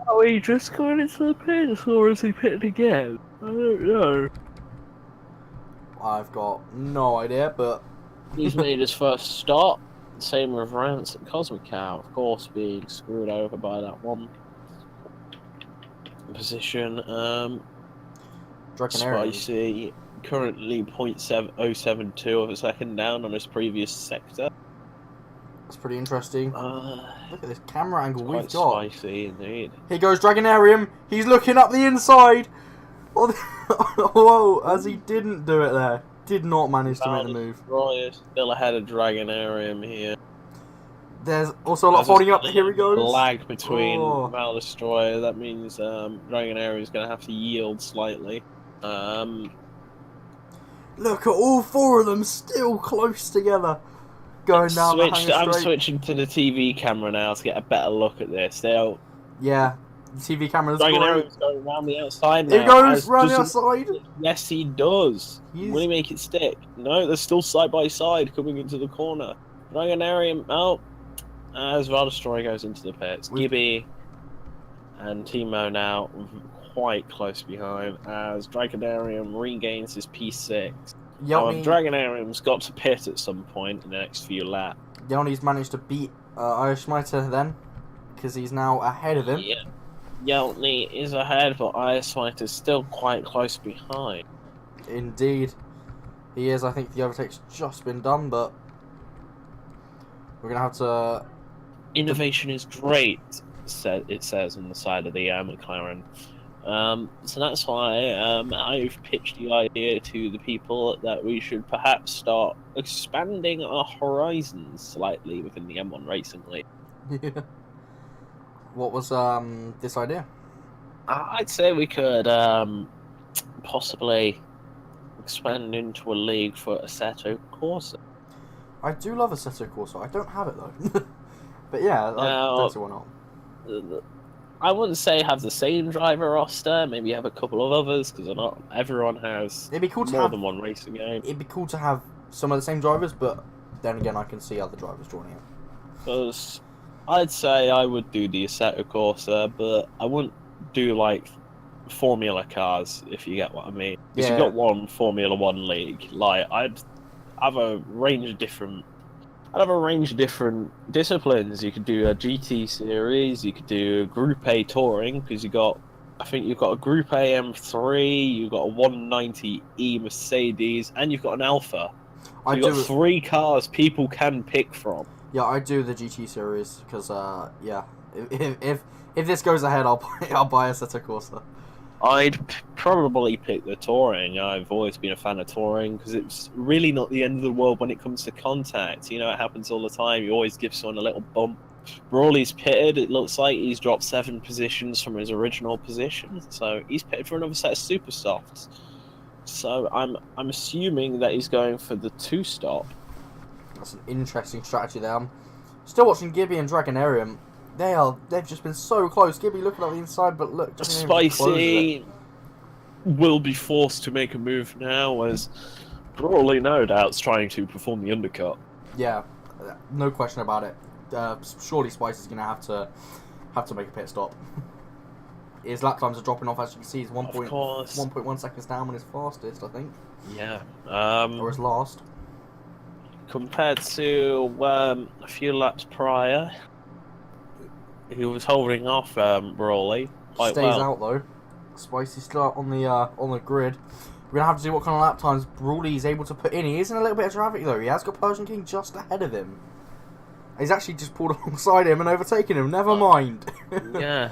Are we just going into the pit, or is he pitting again? I don't know. I've got no idea, but... He's made his first stop. Same with Rance and Cosmic Cow, of course, being screwed over by that one position. Spicy currently 0.7072 of a second down on his previous sector. That's pretty interesting. Look at this camera angle we've got. Spicy indeed. Here goes Dragonarium. He's looking up the inside. Whoa, as he didn't do it there. Did not manage to make the move. Still ahead of Dragonarium here. There's also a lot of holding up. Here he goes. Lag between Mal Destroyer. That means Dragonarium is going to have to yield slightly. Look at all four of them still close together. Going down the straight. I'm switching to the TV camera now to get a better look at this. Yeah, the TV camera's Dragonarium's going around the outside now. He goes round the outside. Yes, he does. Will he make it stick? No, they're still side by side coming into the corner. Dragonarium out as Valdestroy goes into the pits. Gibby and Timo now quite close behind as Dragonarium regains his P6. Dragonarium's got to pit at some point in the next few laps. Yelny's managed to beat Eierschmeiter then, because he's now ahead of him. Yeah. Yelny is ahead, but Eierschmeiter's still quite close behind. Indeed. He is. I think the overtake's just been done, but we're going to have to... Innovation is great, it says on the side of the McLaren. So that's why I've pitched the idea to the people that we should perhaps start expanding our horizons slightly within the M1 Racing League. Yeah. What was this idea? I'd say we could possibly expand into a league for Assetto Corsa. I do love Assetto Corsa. I don't have it though. But yeah, I don't see why not. I wouldn't say have the same driver roster. Maybe have a couple of others, because not everyone has more than one racing game. It'd be cool to have some of the same drivers, but then again, I can see other drivers joining it. Because I'd say I would do the Assetto Corsa, but I wouldn't do like Formula cars, if you get what I mean. Because you've Yeah, got one Formula One league. Like I'd have a range of different. I'd have a range of different disciplines. You could do a GT series. You could do Group A touring because I think you've got a Group A M3. You've got a 190E Mercedes, and you've got an Alpha. So I you've got do. 3 cars people can pick from. Yeah, I do the GT series because yeah, if this goes ahead, I'll buy a Assetto Corsa. I'd probably pick the touring. I've always been a fan of touring because it's really not the end of the world when it comes to contact. You know, it happens all the time. You always give someone a little bump. Brawley's pitted. It looks like he's dropped 7 positions from his original position, so he's pitted for another set of super softs. So I'm assuming that he's going for the 2-stop. That's an interesting strategy there. I'm still watching Gibby and Dragonarium. They've just been so close. Gibby looking at the inside, but look, Spicy will be forced to make a move now, as Brawley no doubt's trying to perform the undercut. Yeah, no question about it. Surely Spicy's gonna have to make a pit stop. His lap times are dropping off, as you can see. He's 1.1 seconds down on his fastest, I think. Yeah. Or his last. Compared to a few laps prior, he was holding off Brawley quite Stays well. out though. Spicy's still out on the grid. We're gonna have to see what kind of lap times Brawley is able to put in. He is in a little bit of traffic though. He has got Persian King just ahead of him. He's actually just pulled alongside him and overtaken him. Never mind. Yeah.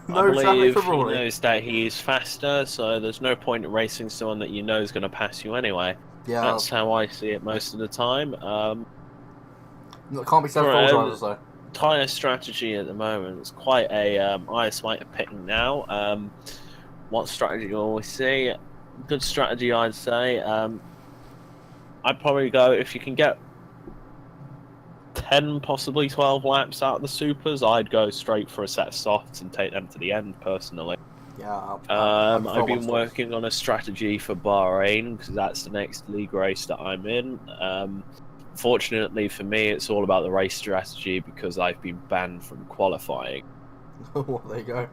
No I believe traffic for Brawley. he knows that he is faster, so there's no point in racing someone that you know is going to pass you anyway. Yeah. That's how I see it most of the time. Can't be said for all drivers though. Tyre strategy at the moment is quite a I smite of picking now. What strategy will we see? Good strategy, I'd say. I'd probably go if you can get 10, possibly 12 laps out of the supers. I'd go straight for a set of softs and take them to the end. Personally, Yeah. I've been working on a strategy for Bahrain because that's the next league race that I'm in. Fortunately for me, it's all about the race strategy because I've been banned from qualifying. Well, there you go.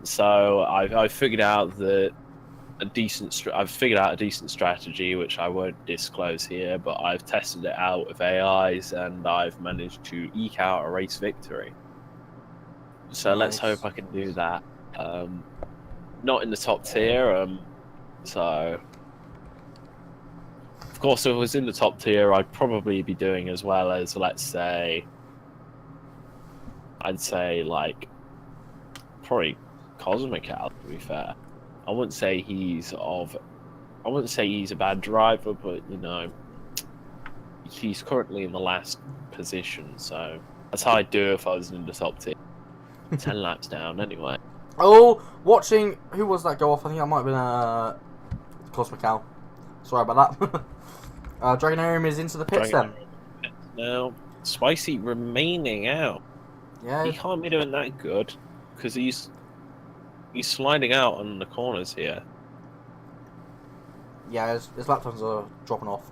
So I've figured out a decent strategy, which I won't disclose here, but I've tested it out with AIs and I've managed to eke out a race victory. So let's hope I can do that. Not in the top tier, so of course if it was in the top tier I'd probably be doing as well as, let's say, I'd say like probably Cosmical, to be fair. I wouldn't say he's a bad driver, but you know, he's currently in the last position, so that's how I'd do if I was in the top tier. 10 laps down, anyway. Oh, watching, who was that go off? I think that might have been Cosmical. Sorry about that. Dragonarium is into the pits then. Now, Spicy remaining out. Yeah. He can't be doing that good because he's sliding out on the corners here. Yeah, his lap times are dropping off.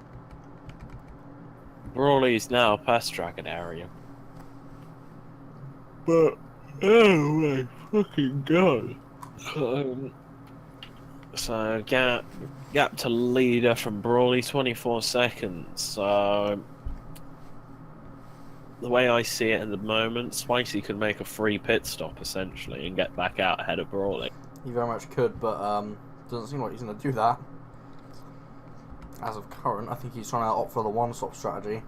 Brawley's now past Dragonarium. But oh my fucking god! So gap to leader from Brawley, 24 seconds. So the way I see it at the moment, Spicy could make a free pit stop essentially and get back out ahead of Brawley. He very much could, but doesn't seem like he's going to do that. As of current, I think he's trying to opt for the one-stop strategy.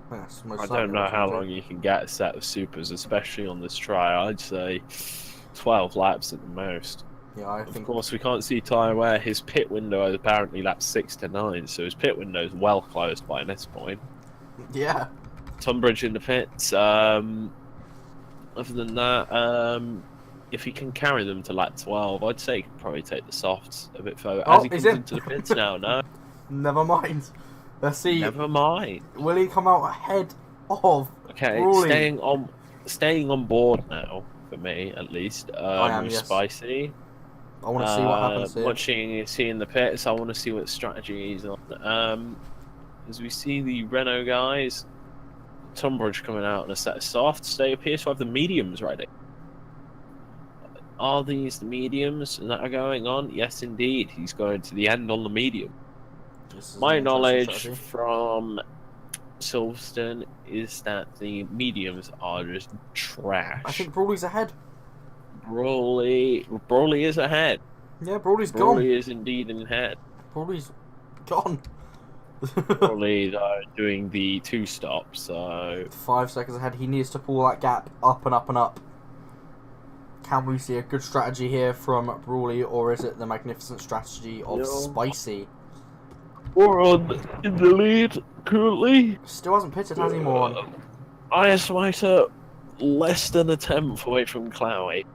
I don't know how long you can get a set of supers, especially on this try. I'd say 12 laps at the most. Yeah, I think. Of course, we can't see Tyre where his pit window is apparently laps 6 to 9, so his pit window is well closed by this point. Yeah. Tunbridge in the pits. Other than that, if he can carry them to lap 12, I'd say he can probably take the softs a bit further. As he comes into the pits now, no? Never mind. Let's see. Never mind. Will he come out ahead of Okay, Brawley? staying on board now, for me at least. I am, yes. Spicy. I want to see what happens here. Seeing the pits, I want to see what strategy he's on. As we see the Renault guys Tunbridge coming out on a set of softs. They appear to have the mediums ready. Are these the mediums that are going on? Yes, indeed. He's going to the end on the medium. My knowledge from Silverstone is that the mediums are just trash. I think Brawley's ahead. Brawley is ahead. Yeah, Brawley's gone. Brawley is indeed in head. Brawley's gone. Brawley doing the 2-stop, so 5 seconds ahead. He needs to pull that gap up and up and up. Can we see a good strategy here from Brawley, or is it the magnificent strategy of Spicy? Mouseone in the lead currently. Still hasn't pitted, has he, Mouseone? Ice less than a 10th away from Clowie.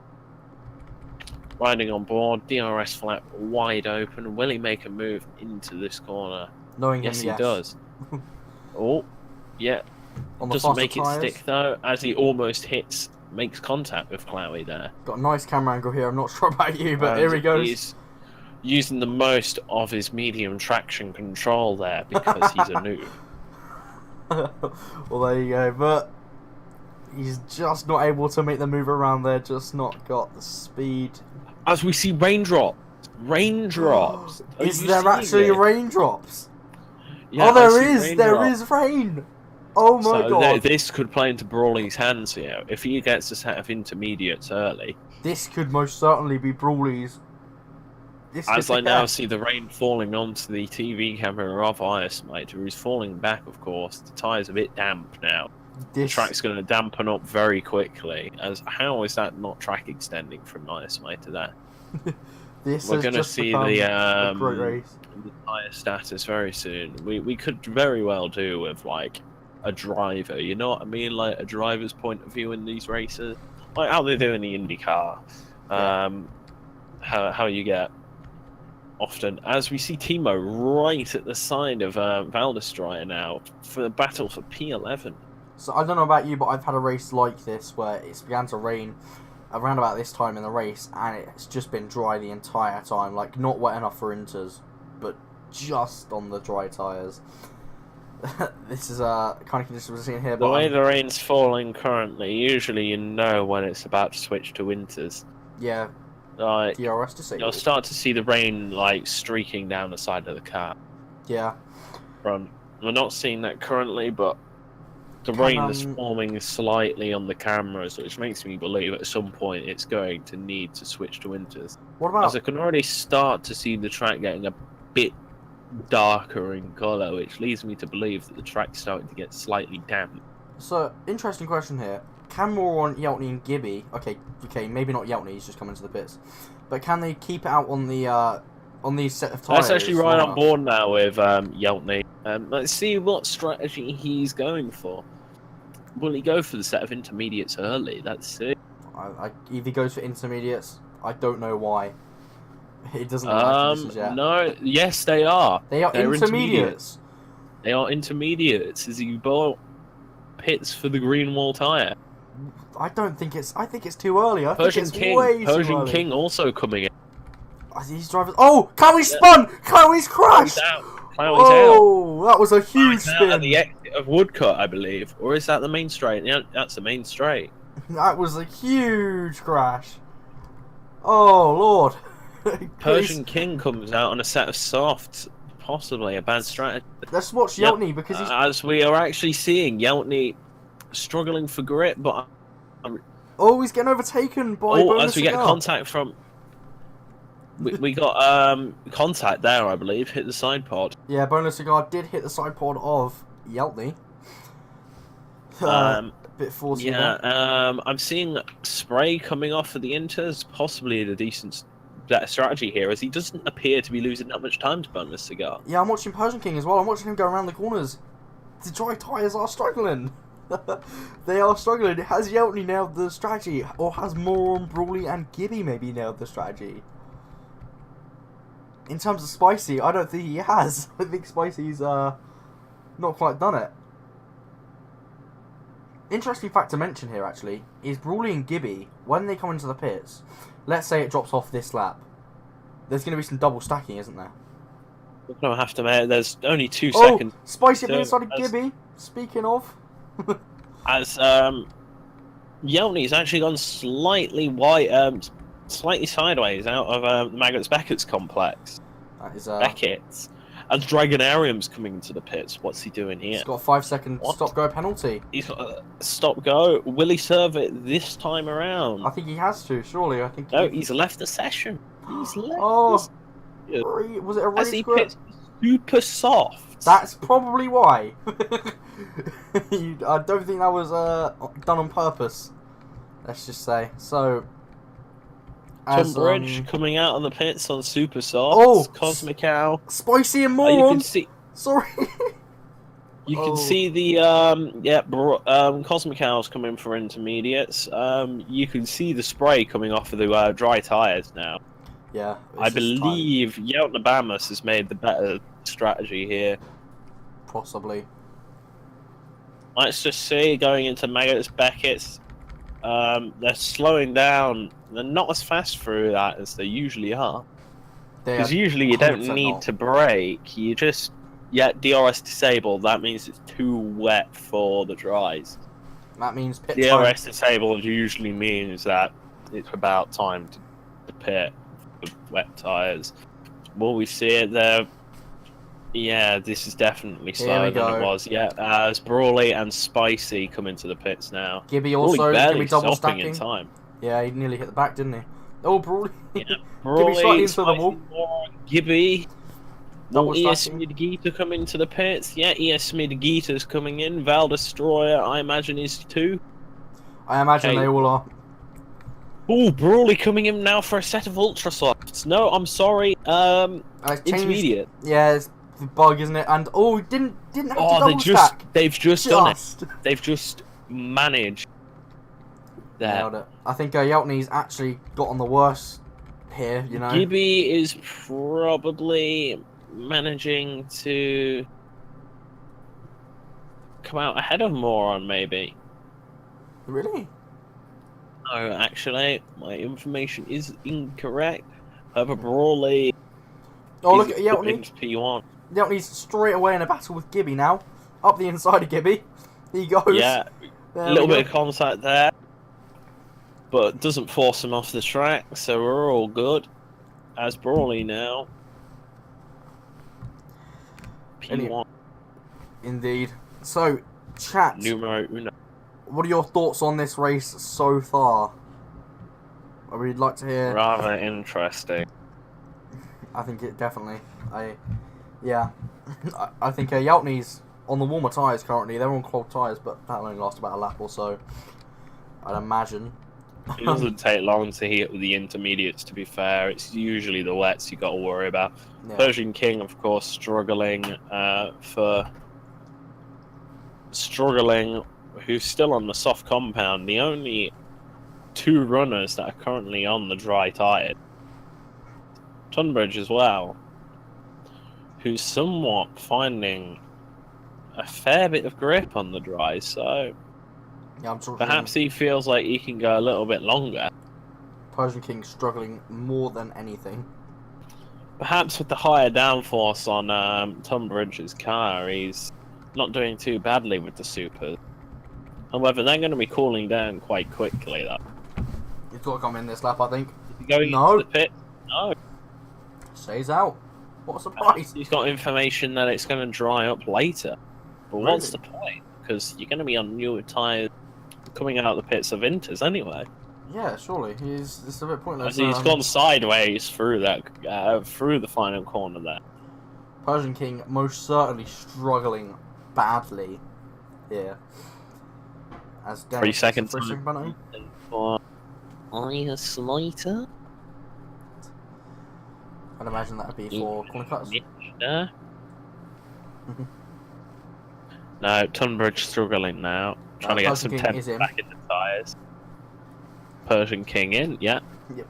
Riding on board, DRS flap wide open. Will he make a move into this corner? Knowing yes, him, yes. He does. Oh, yeah. On the doesn't make tyres. it stick though, as he almost makes contact with Clowie there. Got a nice camera angle here. I'm not sure about you, but here he goes. He's using the most of his medium traction control there because he's a noob. Well, there you go. But he's just not able to make the move around there. Just not got the speed. As we see raindrops. Raindrops. Is there actually raindrops? Yeah, oh, there is. There is rain. Oh my god. This could play into Brawley's hands here. If he gets a set of intermediates early. This could most certainly be Brawley's. As I now see the rain falling onto the TV camera of Ice-Mate, who's falling back, of course. The tyre's a bit damp now. The track's going to dampen up very quickly. As how is that not track extending from Ice-Mate to that? We're going to see the tyre status very soon. We could very well do with like a driver, you know what I mean? Like a driver's point of view in these races, like how they do in the IndyCar. How you get often, as we see Timo right at the side of Valdestroyer now for the battle for P11. So I don't know about you, but I've had a race like this where it's began to rain around about this time in the race, and it's just been dry the entire time. Like, not wet enough for inters, but just on the dry tyres. This is a kind of condition we're seeing here. The way the rain's falling currently, usually you know when it's about to switch to winters. Yeah. Like, DRS disabled. You'll start to see the rain like streaking down the side of the car. Yeah. We're not seeing that currently, but the rain is forming slightly on the cameras, which makes me believe at some point it's going to need to switch to winters. What about? As I can already start to see the track getting a bit darker in colour, which leads me to believe that the track's starting to get slightly damp. So, interesting question here. Can Mouseone, Yeltney and Gibby, okay, maybe not Yeltney, he's just coming to the pits, but can they keep it out on these set of tyres? Let's actually ride on board now with Yeltney. Let's see what strategy he's going for. Will he go for the set of intermediates early? Let's see. If he goes for intermediates, I don't know why. It doesn't look like this yet. No, yes they are. They're intermediates. They are intermediates as he pits for the green wall tyre. I think it's too early. I Persian think it's way too early. Persian King also coming in. These drivers. Oh, Cowie's spun! Cowie's crashed! Oh, that was a huge spin. At the exit of Woodcut, I believe. Or is that the main straight? Yeah, that's the main straight. That was a huge crash. Oh, Lord. Persian King comes out on a set of softs. Possibly a bad strategy. Let's watch Yeltney because he's... as we are actually seeing Yeltney struggling for grip, but... Oh, he's getting overtaken by Bonus as we get contact from... We got contact there, I believe. Hit the side pod. Yeah, Bonus Cigar did hit the side pod of Yeltney. Bit forcing. Yeah, I'm seeing spray coming off for the Inters. Possibly a decent better strategy here, as he doesn't appear to be losing that much time to Bonus Cigar. Yeah, I'm watching Persian King as well. I'm watching him go around the corners. The dry tyres are struggling. They are struggling. Has Yeltney nailed the strategy? Or has Mouseone, Brawley and Gibby maybe nailed the strategy? In terms of Spicy, I don't think he has. I think Spicy's not quite done it. Interesting fact to mention here, actually, is Brawley and Gibby, when they come into the pits, let's say it drops off this lap, there's going to be some double stacking, isn't there? We're going to have to make... There's only 2 seconds. Spicy at the inside of Gibby, speaking of. as Yelney's actually gone slightly slightly sideways out of the Maggots Beckett's complex. That is Beckett's. As Dragonarium's coming into the pits, what's he doing here? He's got a 5-second stop-go penalty. He's got a stop-go. Will he serve it this time around? I think he has to, surely. I think. No, he's left the session. He's left. Oh, the... was it a As race he grip? pits super soft. That's probably why. I don't think that was done on purpose. Let's just say. So, Tunbridge coming out on the pits on super soft. Oh, Cosmic Owl. Spicy and You moron. can see. Sorry. You can Oh. see the Cosmic Owl's coming for intermediates. You can see the spray coming off of the dry tires now. Yeah. I believe Yeltnabamus has made the better strategy here. Possibly. Let's just see, going into Maggots Beckett's, they're slowing down. They're not as fast through that as they usually are. Because usually you don't need to brake. You just, DRS disabled. That means it's too wet for the dries. That means pit DRS disabled usually means that it's about time to pit with wet tyres. Will we see it there? Yeah, this is definitely slower than it was. Yeah, as Brawley and Spicy come into the pits now. Gibby also barely double stopping stacking in time. Yeah, he nearly hit the back, didn't he? Oh, Brawley. Yeah, Gibby slightly into the wall. Gibby. Double Will ES stacking. Midgita come into the pits? Yeah, ES Midgita's coming in. Val Destroyer, I imagine, is too. I imagine they all are. Oh, Brawley coming in now for a set of Ultra Softs. No, I'm sorry. Intermediate. Yeah, it's the bug, isn't it? And didn't have to double stack. They've just done it. They've just managed. Nailed it. I think Yeltney's actually got on the worst here, you know. Gibby is probably managing to come out ahead of Moron, maybe. Really? No, actually, my information is incorrect. However, Brawley. Oh, look at Yeltney. P1. Yeltney's straight away in a battle with Gibby now. Up the inside of Gibby. He goes. Yeah, there a little bit of contact there. But doesn't force him off the track, so we're all good. As Brawley now. P1. Indeed. So, chat. Numero uno. What are your thoughts on this race so far? I would like to hear. Rather interesting. I think it definitely. Yeah. I think Yeltney's on the warmer tyres currently. They're on cold tyres, but that'll only last about a lap or so. I'd imagine. It doesn't take long to heat with the intermediates, to be fair. It's usually the wets you got to worry about. Yeah. Persian King, of course, struggling, who's still on the soft compound. The only two runners that are currently on the dry tyre. Tunbridge as well, who's somewhat finding a fair bit of grip on the dry, so Yeah, I'm talking. perhaps he feels like he can go a little bit longer. Persian King struggling more than anything. Perhaps with the higher downforce on Tunbridge's car, he's not doing too badly with the supers. However, they're going to be cooling down quite quickly, though. He's got to come in this lap, I think. Is he going No. into the pit? No. Stays out. What a surprise. He's got information that it's going to dry up later. But what's the point? Because you're going to be on newer tyres coming out of the pits of Inters anyway. Yeah, surely. It's a bit pointless. He's gone sideways through that, through the final corner there. Persian King most certainly struggling badly here. As 3 seconds. 3 second penalty. For Aya Slater. I'd imagine that would be for corner cuts. Yeah. No, Tunbridge struggling now. Trying to get Persian some King temp is in. back in the tyres. Persian King in, yeah. Yep.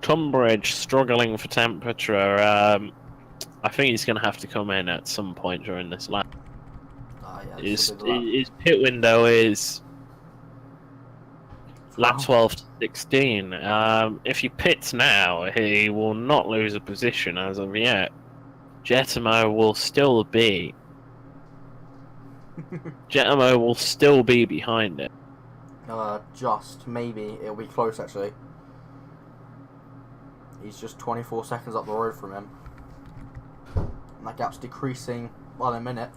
Tunbridge struggling for temperature. I think he's going to have to come in at some point during this lap. Yeah, His pit window is lap 12 to 16. If he pits now, he will not lose a position as of yet. Jetimo will still be Jetamo will still be behind it. Just maybe it'll be close actually. He's just 24 seconds up the road from him. And that gap's decreasing by the minute.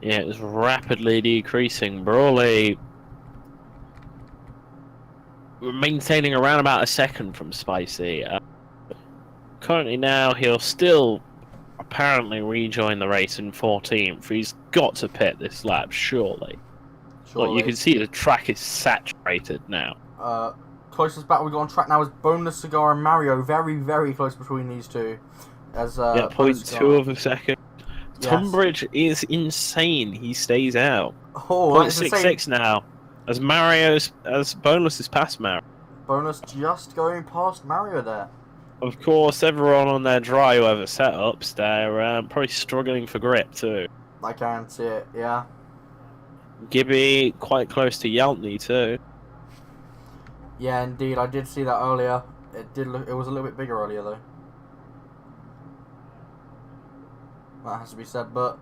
Yeah, it's rapidly decreasing. Brawley maintaining around about a second from Spicy. Currently now, he'll still apparently rejoin the race in 14th. He's got to pit this lap, surely. Look, you can see the track is saturated now. Closest battle we got on track now is Boneless Cigar and Mario. Very, very close between these two. As 0.2 of a second. Yes. Tunbridge is insane. He stays out. Oh, 0.66 now. As Boneless has passed Mario. Bonus just going past Mario there. Of course, everyone on their dry whoever setups, they're probably struggling for grip too. I guarantee it, yeah. Gibby quite close to Yeltney too. Yeah, indeed, I did see that earlier. It was a little bit bigger earlier though. That has to be said, but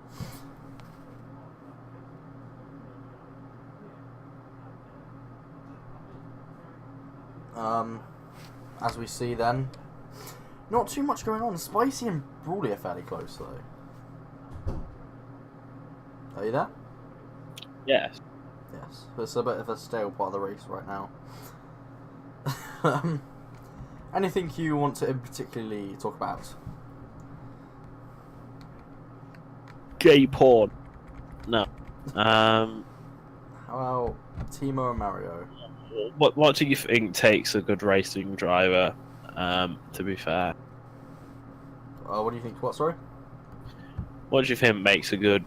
as we see then, not too much going on. Spicy and Brawley are fairly close though. Are you there? Yes. Yes. It's a bit of a stale part of the race right now. Anything you want to particularly talk about? Gay porn. No. How about Timo and Mario? What do you think takes a good racing driver? To be fair. What do you think? What? Sorry. What do you think makes a good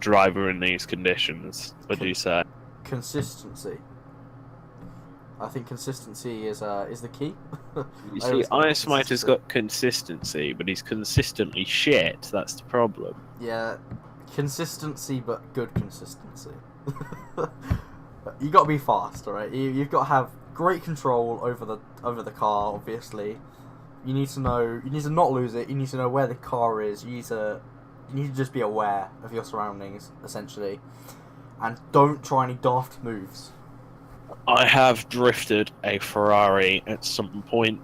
driver in these conditions? What do you say? Consistency. I think consistency is the key. You see, Ice Might has got consistency, but he's consistently shit. That's the problem. Yeah, consistency, but good consistency. You got to be fast, alright? You've got to have great control over the car. Obviously, you need to not lose it. You need to know where the car is. You need to just be aware of your surroundings, essentially, and don't try any daft moves. I have drifted a Ferrari at some point.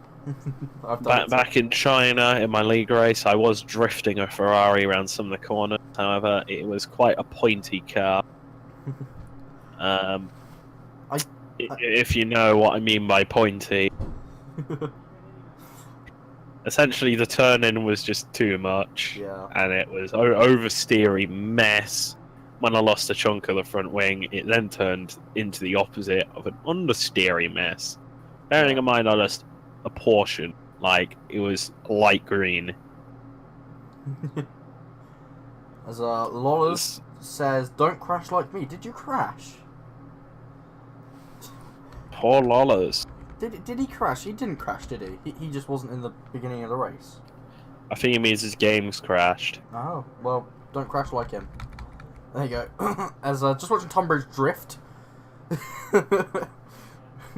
Back in China, in my league race, I was drifting a Ferrari around some of the corners. However, it was quite a pointy car. If you know what I mean by pointy. Essentially, the turn-in was just too much. Yeah. And it was oversteery mess. When I lost a chunk of the front wing, it then turned into the opposite of an understeery mess. Bearing in mind I lost a portion, like it was light green. As Lawless says, "Don't crash like me." Did you crash? Poor Lollas. Did he crash? He didn't crash, did he? He just wasn't in the beginning of the race. I think it means his game's crashed. Oh, well, don't crash like him. There you go. As just watching Tunbridge drift.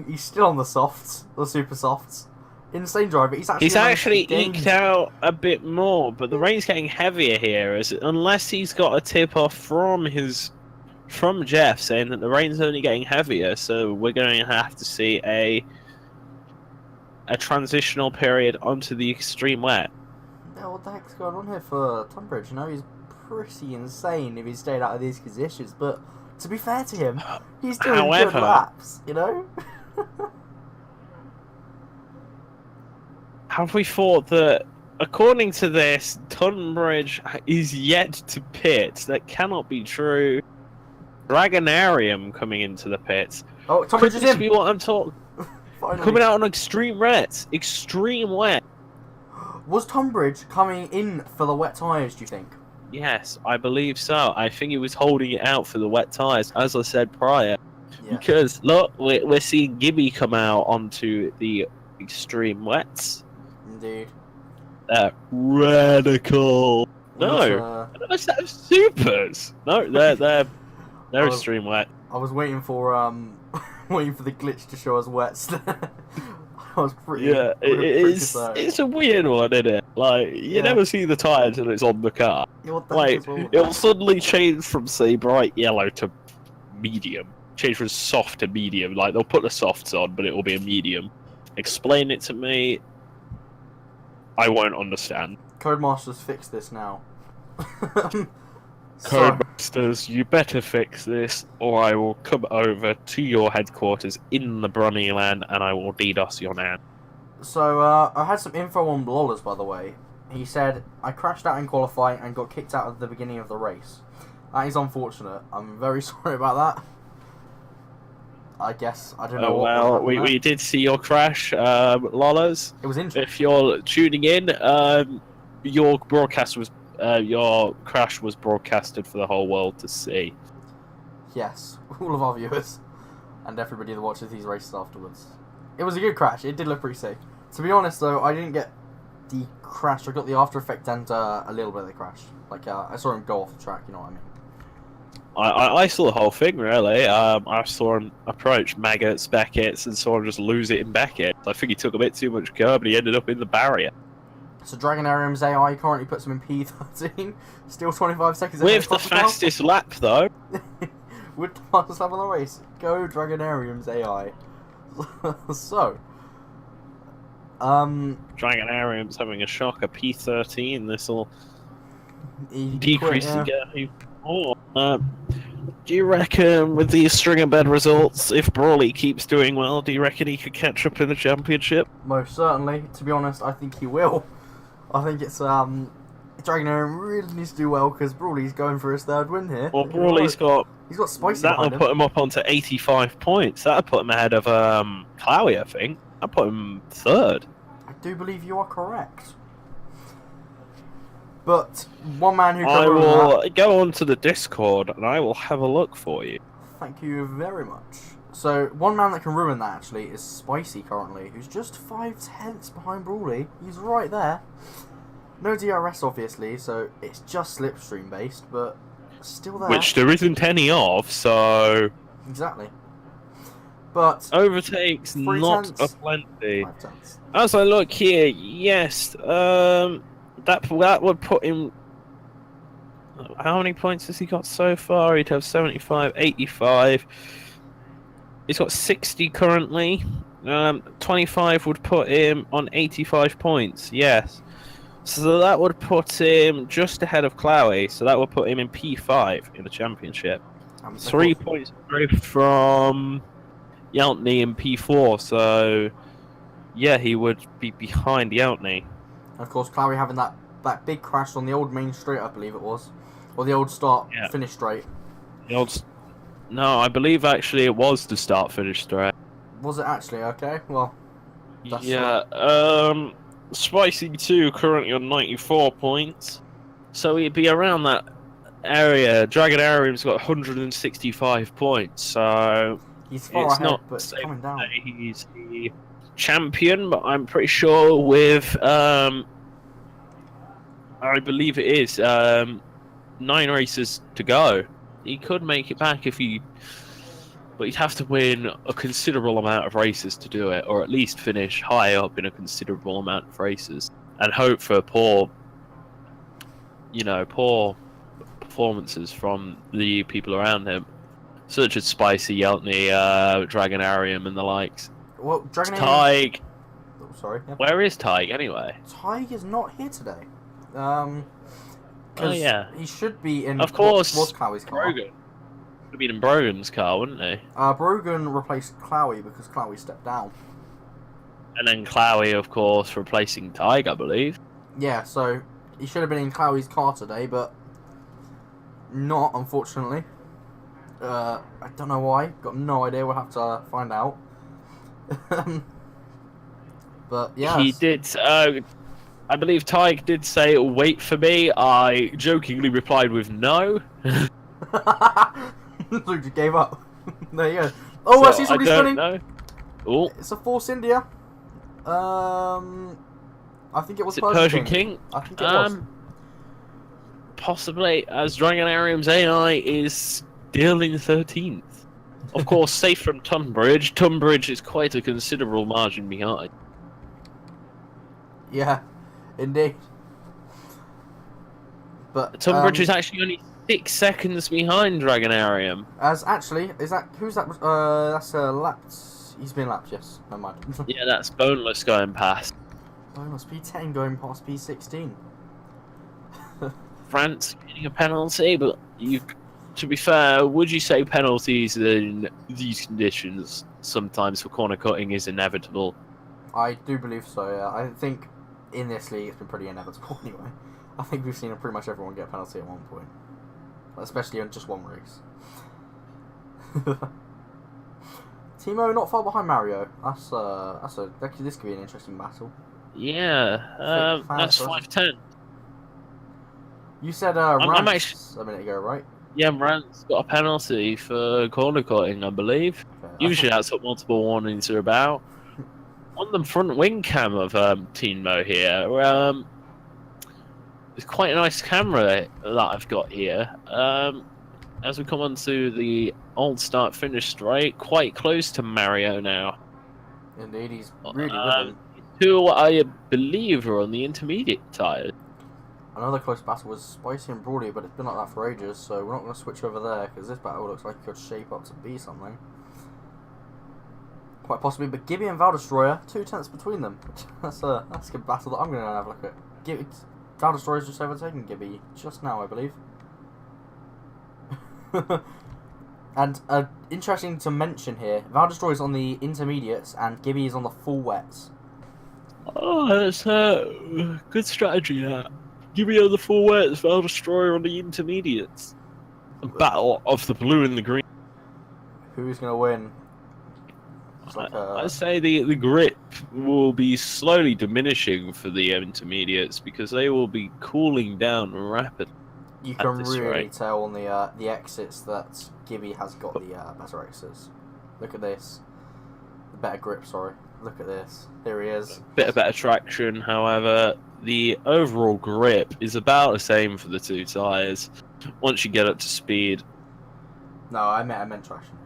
He's still on the softs, the super softs. Insane driver. He's actually eked out a bit more, but the rain's getting heavier here. Unless he's got a tip off from Jeff saying that the rain's only getting heavier, so we're going to have to see a transitional period onto the extreme wet. Yeah, what the heck's going on here for Tunbridge? You know, he's pretty insane if he stayed out of these conditions, but to be fair to him, he's doing good laps, you know? Have we thought that, according to this, Tunbridge is yet to pit? That cannot be true. Dragonarium coming into the pits. Oh, Tunbridge is in! Be what I'm talking. Coming out on extreme wet. Extreme wet. Was Tunbridge coming in for the wet tyres, do you think? Yes, I believe so. I think he was holding it out for the wet tyres, as I said prior. Yeah. Because, look, we're seeing Gibby come out onto the extreme wets. Indeed. Radical. No, that's supers. No, they're extreme wet. I was waiting for waiting for the glitch to show us wets. was pretty. Yeah, it's a weird one, isn't it? Like, you never see the tyre until it's on the car. Yeah, what the heck Like, is wrong with it'll that? suddenly change from, say, bright yellow to medium. Change from soft to medium. Like, they'll put the softs on, but it will be a medium. Explain it to me. I won't understand. Codemasters fix this now. Codemasters, you better fix this, or I will come over to your headquarters in the Brunnyland and I will DDoS your nan. So, I had some info on Lawless, by the way. He said, I crashed out in qualifying and got kicked out at the beginning of the race. That is unfortunate. I'm very sorry about that. I guess, I don't know what Well, happened there. we did see your crash, Lolas. It was interesting. If you're tuning in, your crash was broadcasted for the whole world to see. Yes, all of our viewers. And everybody that watches these races afterwards. It was a good crash. It did look pretty sick. To be honest, though, I didn't get the crash. I got the after effect and a little bit of the crash. Like, I saw him go off the track, you know what I mean? I saw the whole thing, really. I saw him approach Maggots, Beckett's, and saw him just lose it in Beckett. I think he took a bit too much curb, and he ended up in the barrier. So Dragonarium's AI currently puts him in P13. Still 25 seconds. With the fastest lap, though. With the fastest lap on the race. Go Dragonarium's AI. So... Dragonarium's having a shocker P13. This will decrease the gap. Do you reckon, with these string of bad results, if Brawley keeps doing well, do you reckon he could catch up in the championship? Most certainly. To be honest, I think he will. I think it's Dragonarium really needs to do well because Brawley's going for his third win here. Well, Brawley's got spicy that'll behind him. put him up onto 85 points. That'll put him ahead of Clowie, I think. I'll put him third. I do believe you are correct. But one man who I can ruin will that... go onto the Discord and I will have a look for you. Thank you very much. So, one man that can ruin that, actually, is Spicy currently, who's just 5/10 behind Brawley. He's right there. No DRS, obviously, so it's just slipstream based, but still there. Which there isn't any of, so... Exactly. But... Overtakes, not a plenty. 5/10. As I look here, yes, that would put him... How many points has he got so far? He'd have 75, 85. He's got 60 currently. 25 would put him on 85 points, yes. So that would put him just ahead of Clowie, so that would put him in P5 in the championship. 3 points away from Yeltney in P4, so yeah, he would be behind Yeltney. Of course, Clowie having that big crash on the old main straight, I believe it was. Or the old start-finish straight. No, I believe actually it was the start-finish straight. Was it actually? Okay, well... Yeah, Spicy 2 currently on 94 points. So he'd be around that area. Dragonarium's got 165 points, so... He's far it's ahead, not but safe coming down. to say he's the champion, but I'm pretty sure with... I believe it is 9 races to go. He could make it back if he... But he'd have to win a considerable amount of races to do it, or at least finish high up in a considerable amount of races. And hope for poor performances from the people around him. Such as Spicy, Yeltney, Dragonarium and the likes. Well, Dragonarium... Tig. Oh, sorry. Yeah. Where is Tig anyway? Tig is not here today. Oh yeah. He should be in... Of course, was Clowie's car. Brogan. Would have been in Brogan's car, wouldn't he? Brogan replaced Clowie because Clowie stepped down. And then Clowie, of course, replacing Tig, I believe. Yeah, so he should have been in Clowie's car today, but not, unfortunately. I don't know why. Got no idea. We'll have to find out. But yeah, He did. I believe Tig did say, "Wait for me." I jokingly replied with no. So just gave up. There you go. Oh, I see somebody spinning. Oh, It's a Force India. I think it was Persian King. I think it was. Possibly, as Dragonarium's AI is still in 13th. Of course, safe from Tunbridge. Tunbridge is quite a considerable margin behind. Yeah, indeed. But Tunbridge is actually only 6 seconds behind Dragonarium. As actually, who's that? That's lapped. He's been lapped. Yes, never mind. Yeah, that's Boneless going past. Boneless P10 going past P16. France getting a penalty, but to be fair, would you say penalties in these conditions sometimes for corner cutting is inevitable? I do believe so. Yeah, I think in this league it's been pretty inevitable anyway. I think we've seen pretty much everyone get a penalty at one point, especially in just one race. Timo not far behind Mario. This could be an interesting battle. Yeah, that's 5-10. You said I'm Rance a minute ago, right? Yeah, Rance got a penalty for corner cutting, I believe. Okay, Usually that's what multiple warnings are about. On the front wing cam of Timo here, it's quite a nice camera that I've got here. As we come on to the old start finish straight, quite close to Mario now. Indeed, he's really with him. Who I believe are on the intermediate tyres. Another close battle was Spicy and Brawley, but it's been like that for ages, so we're not going to switch over there, because this battle looks like it could shape up to be something. Quite possibly, but Gibby and Valdestroyer, 2 tenths between them. That's a good battle that I'm going to have a look at. Valdestroyer's just overtaken Gibby just now, I believe. And interesting to mention here, Valdestroyer's on the intermediates and Gibby is on the full wets. Oh, that's a good strategy, that. Give me on the full wets, Valdestroyer on the intermediates. A battle of the blue and the green. Who's going to win? I say the grip will be slowly diminishing for the intermediates because they will be cooling down rapidly. You can really tell on the exits that Gibby has got the better exits. Look at this. The better grip, sorry. Look at this. Here he is. Bit of better traction, however. The overall grip is about the same for the two tyres. Once you get up to speed. No, I meant traction.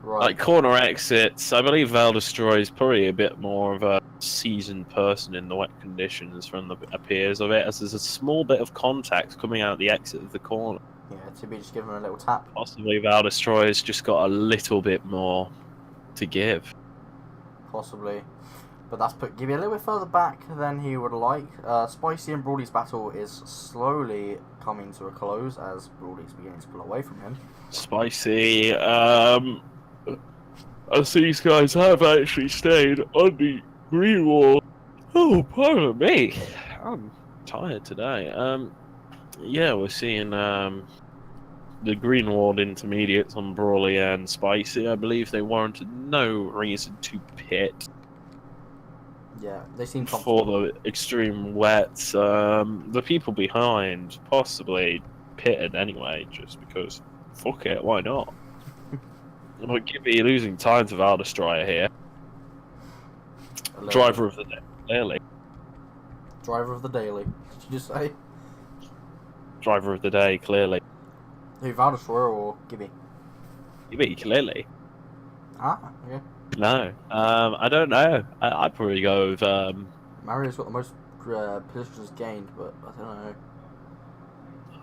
Right. Like corner exits, I believe Valdestroy is probably a bit more of a seasoned person in the wet conditions from the appears of it, as there's a small bit of contact coming out the exit of the corner. Yeah, to be just give him a little tap. Possibly Valdestroy has just got a little bit more to give. Possibly. But that's put Gibby a little bit further back than he would like. Spicy and Brawley's battle is slowly coming to a close as Brawley's beginning to pull away from him. Spicy, as these guys have actually stayed on the green wall. Oh, pardon me. I'm tired today. Yeah, we're seeing the green wall intermediates on Brawley and Spicy. I believe they warranted no reason to pit. Yeah, they seem for the extreme wets. The people behind possibly pitted anyway, just because. Fuck it, why not? But Gibby losing time to Valdestroyer here. Driver of the day, clearly. Driver of the daily. Did you just say? Driver of the day, clearly. Who, Valdestroyer or Gibby? Gibby, clearly. Ah, yeah. No, I don't know. I'd probably go with. Mario's got the most positions gained, but I don't know.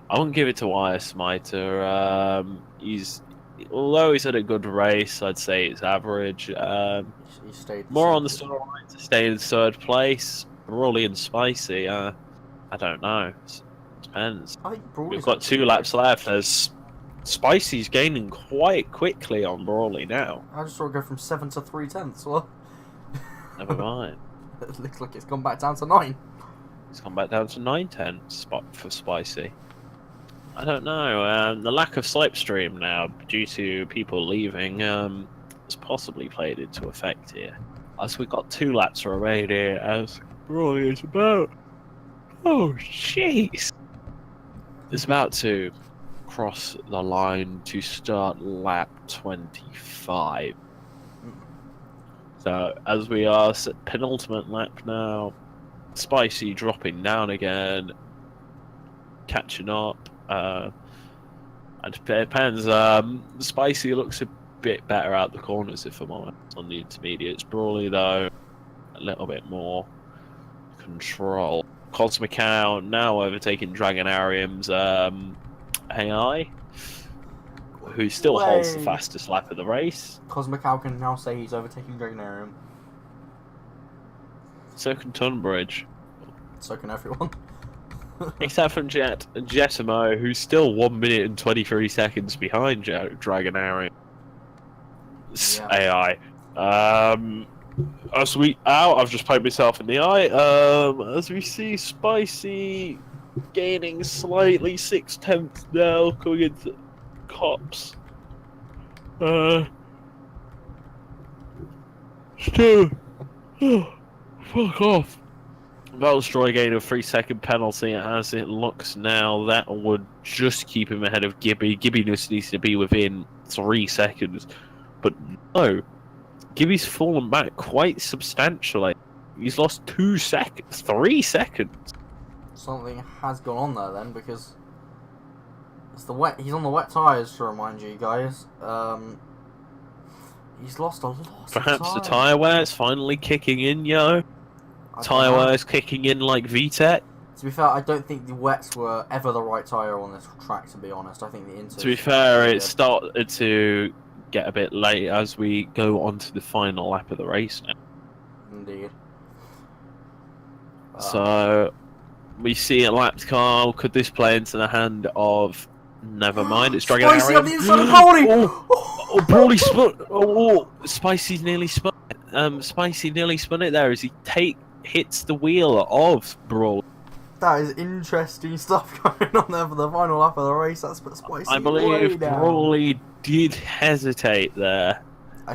I wouldn't give it to Wire Smiter. Although he's had a good race, I'd say it's average. He stayed more on the storyline to stay in third place. Brawley and Spicy. I don't know. It depends. I think we've got 2 laps left. There's Spicy's gaining quite quickly on Brawley now. I just saw it go from 7 to 3 tenths. Well, never mind. It looks like it's gone back down to 9. It's gone back down to 9 tenths for Spicy. I don't know. The lack of slipstream now, due to people leaving, has possibly played into effect here. As we've got 2 laps remaining, as Brawley is about. Oh, jeez! It's about to cross the line to start lap 25. So, as we are penultimate lap now, Spicy dropping down again, catching up. It depends. Spicy looks a bit better out the corners, if I'm honest, on the intermediates. Brawley, though, a little bit more control. Cosmicow now overtaking Dragonarium's AI, who still holds the fastest lap of the race. Cosmicow can now say he's overtaking Dragonarium. So can Tunbridge. So can everyone. Except from Jetamo, who's still 1 minute and 23 seconds behind Dragonarium. Yeah. AI. As we I've just poked myself in the eye. As we see Spicy gaining slightly 6/10 now, coming into Cops. Still, fuck off. Valstroy gained a 3-second penalty as it looks now. That would just keep him ahead of Gibby. Gibby just needs to be within 3 seconds. But no, Gibby's fallen back quite substantially. He's lost 2 seconds, 3 seconds. Something has gone on there then, because it's the wet. He's on the wet tyres, to remind you guys. He's lost a lot. Perhaps the tyre wear is finally kicking in, yo. Tyre wear is kicking in like VTEC. To be fair, I don't think the wets were ever the right tyre on this track, to be honest. I think the inters... To be fair, it started to get a bit late as we go on to the final lap of the race now. Indeed. So, we see a lapped car. Could this play into the hand of... Never mind, it's Dragon Spicy on the inside of Brawley! Oh, Brawley spun... Oh, Spicy's nearly spun it. Spicy nearly spun it there as he hits the wheel of Brawley. That is interesting stuff going on there for the final lap of the race. That's put Spicy I believe Brawley did hesitate there.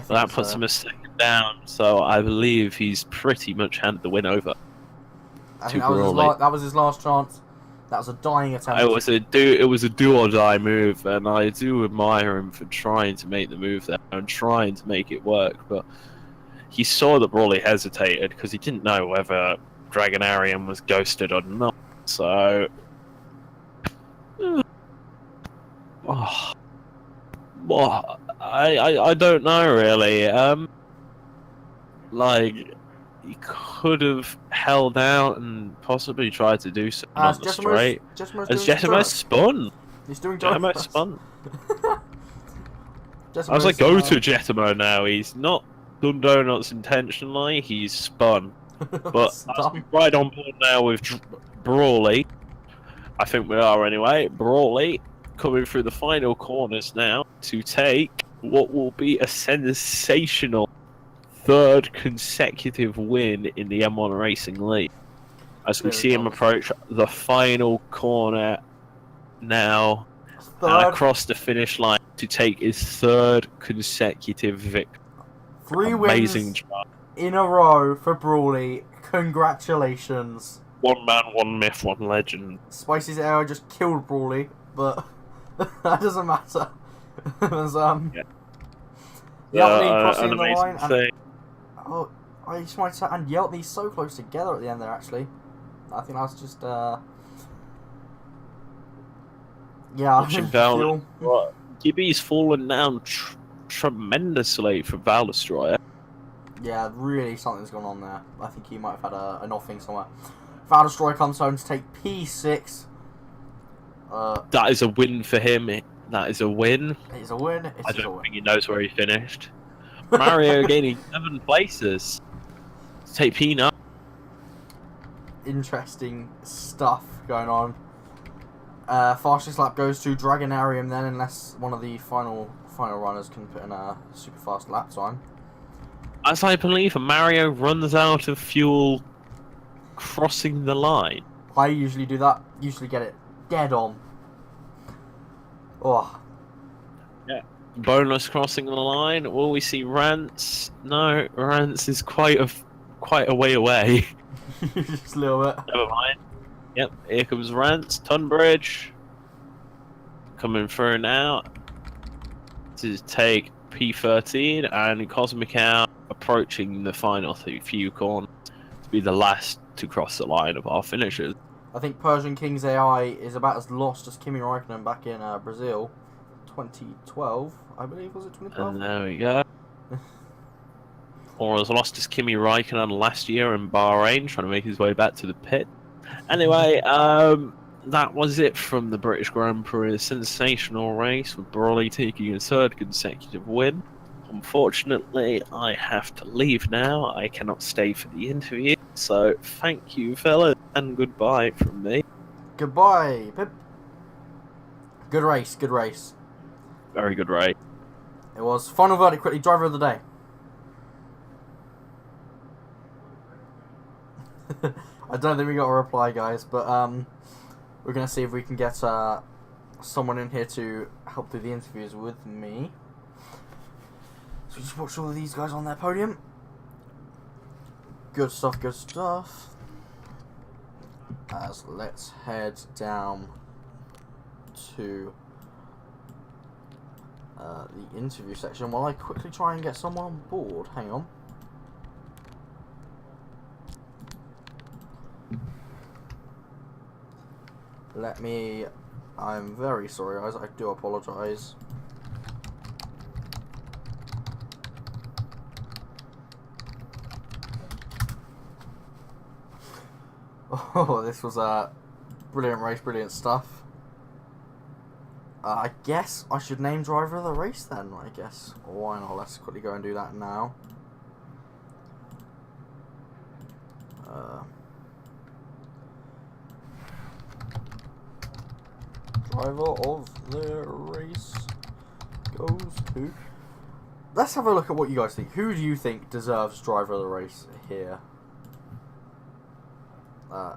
That puts him a second down, so I believe he's pretty much handed the win over. I think that was his last chance. That was a dying attempt. It was a do or die move, and I do admire him for trying to make the move there and trying to make it work. But he saw that Brawley hesitated because he didn't know whether Dragonarium was ghosted or not. So, well, I don't know really. Like, he could have held out and possibly tried to do something on the straight. As Jetamo spun. He's doing Jetamo spun. I was like, go to Jetamo now. He's not done donuts intentionally. He's spun. But as we ride on board now with Brawley, I think we are anyway. Brawley coming through the final corners now to take what will be a sensational 3rd consecutive win in the M1 Racing League. As we see him approach the final corner now and across the finish line to take his 3rd consecutive victory. 3 wins in a row for Brawley. Congratulations. One man, one myth, one legend. Spicy's AI just killed Brawley, but that doesn't matter. There's, Yeltney crossing the line. And, Spicy and Yeltney so close together at the end there, actually. I think that's just, yeah. Gibby's fallen down tremendously from Valdestroyer. Yeah, really something's gone on there. I think he might have had an offing somewhere. Valdestroyer comes home to take P6. That is a win for him. That is a win. It's a win. I don't think he knows where he finished. Mario gaining 7 places. Let's take P9. Interesting stuff going on. Fastest lap goes to Dragonarium then, unless one of the final runners can put in a super fast lap time. As I believe Mario runs out of fuel crossing the line. I usually do that. Usually get it dead on. Oh. Yeah. Bonus crossing the line. Will we see Rance? No, Rance is quite a way away. Just a little bit. Never mind. Yep, here comes Rance. Tunbridge coming through now to take P13, and Cosmicow approaching the final few corners to be the last to cross the line of our finishers. I think Persian King's AI is about as lost as Kimi Räikkönen back in Brazil, 2012, I believe. Was it 2012? And there we go. or as lost as Kimi Raikkonen last year in Bahrain, trying to make his way back to the pit. Anyway, that was it from the British Grand Prix. A sensational race with Brawley taking his third consecutive win. Unfortunately, I have to leave now. I cannot stay for the interview. So, thank you, fellas, and goodbye from me. Goodbye, Pip. Good race, good race. Very good race. It was. Final verdict quickly, driver of the day. I don't think we got a reply, guys, but we're going to see if we can get someone in here to help do the interviews with me. So we just watch all of these guys on their podium. Good stuff, good stuff. As let's head down to the interview section while I quickly try and get someone on board. Hang on. I'm very sorry, guys. I do apologise. Oh, this was a brilliant race, brilliant stuff. I guess I should name driver of the race then, I guess. Why not? Let's quickly go and do that now. Driver of the race goes to... Let's have a look at what you guys think. Who do you think deserves driver of the race here?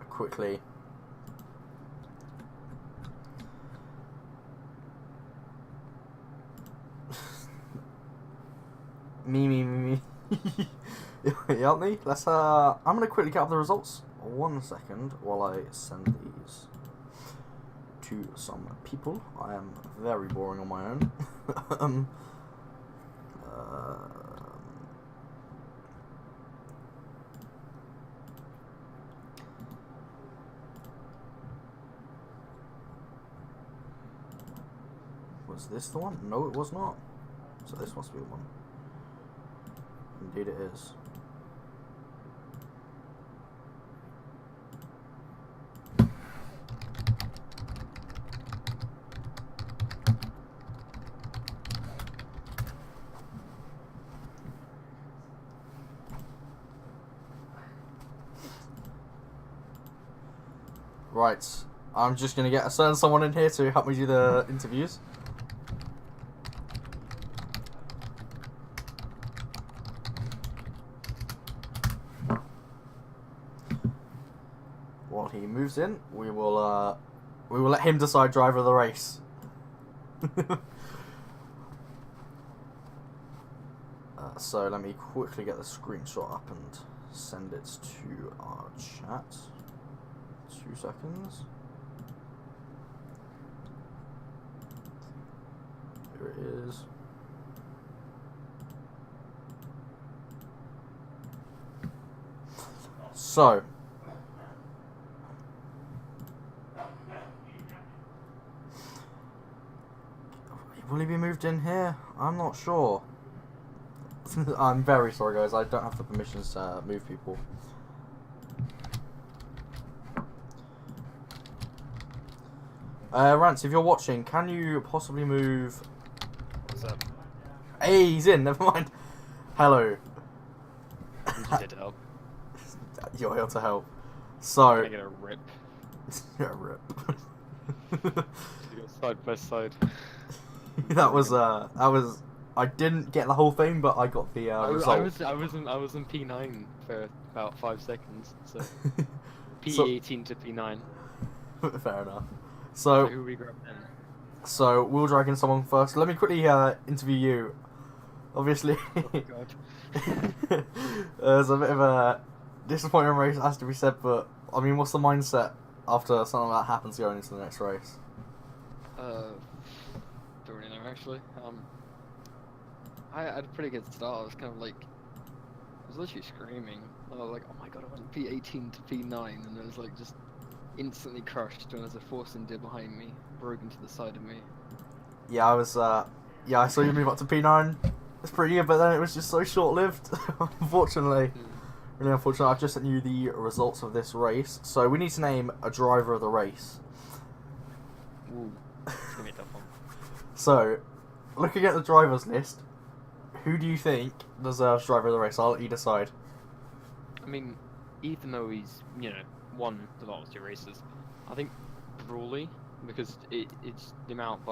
Quickly. me. You help me? Let's I'm gonna quickly get up the results. 1 second while I send these to some people. I am very boring on my own. Was this the one? No, it was not. So this must be the one. Indeed it is. Right, I'm just going to send someone in here to help me do the interviews. While he moves in, we will let him decide driver of the race. So let me quickly get the screenshot up and send it to our chat. 2 seconds. Here it is. So, will he be moved in here? I'm not sure. I'm very sorry, guys. I don't have the permissions to move people. Rance, if you're watching, can you possibly move... What's up? Hey, he's in, never mind. Hello. I'm just here to help. You're here to help. So... Can I get a rip? Yeah, rip. You go side by side. that was... I didn't get the whole thing, but I got the result. I was in P9 for about 5 seconds, so... So- P18 to P9. Fair enough. So So, who we grab then? so we'll drag in someone first. Let me quickly interview you. Obviously, Oh god. there's a bit of a disappointing race, has to be said, but I mean, what's the mindset after something like that happens going into the next race? Don't really know actually. I had a pretty good start. I was kind of like, I was literally screaming. I was like, oh my god, I went P18 to P9, and it was like just instantly crushed when there's a Force India behind me, broke into the side of me. Yeah, I was. Yeah, I saw you move up to P9. It's pretty good, but then it was just so short-lived, unfortunately. Really unfortunate. I've just sent you the results of this race. So we need to name a driver of the race. Ooh, it's gonna be a tough one. So, looking at the drivers list, who do you think deserves driver of the race? I'll let you decide. I mean, even though he's, won the last two races, I think Brawley, because it's the amount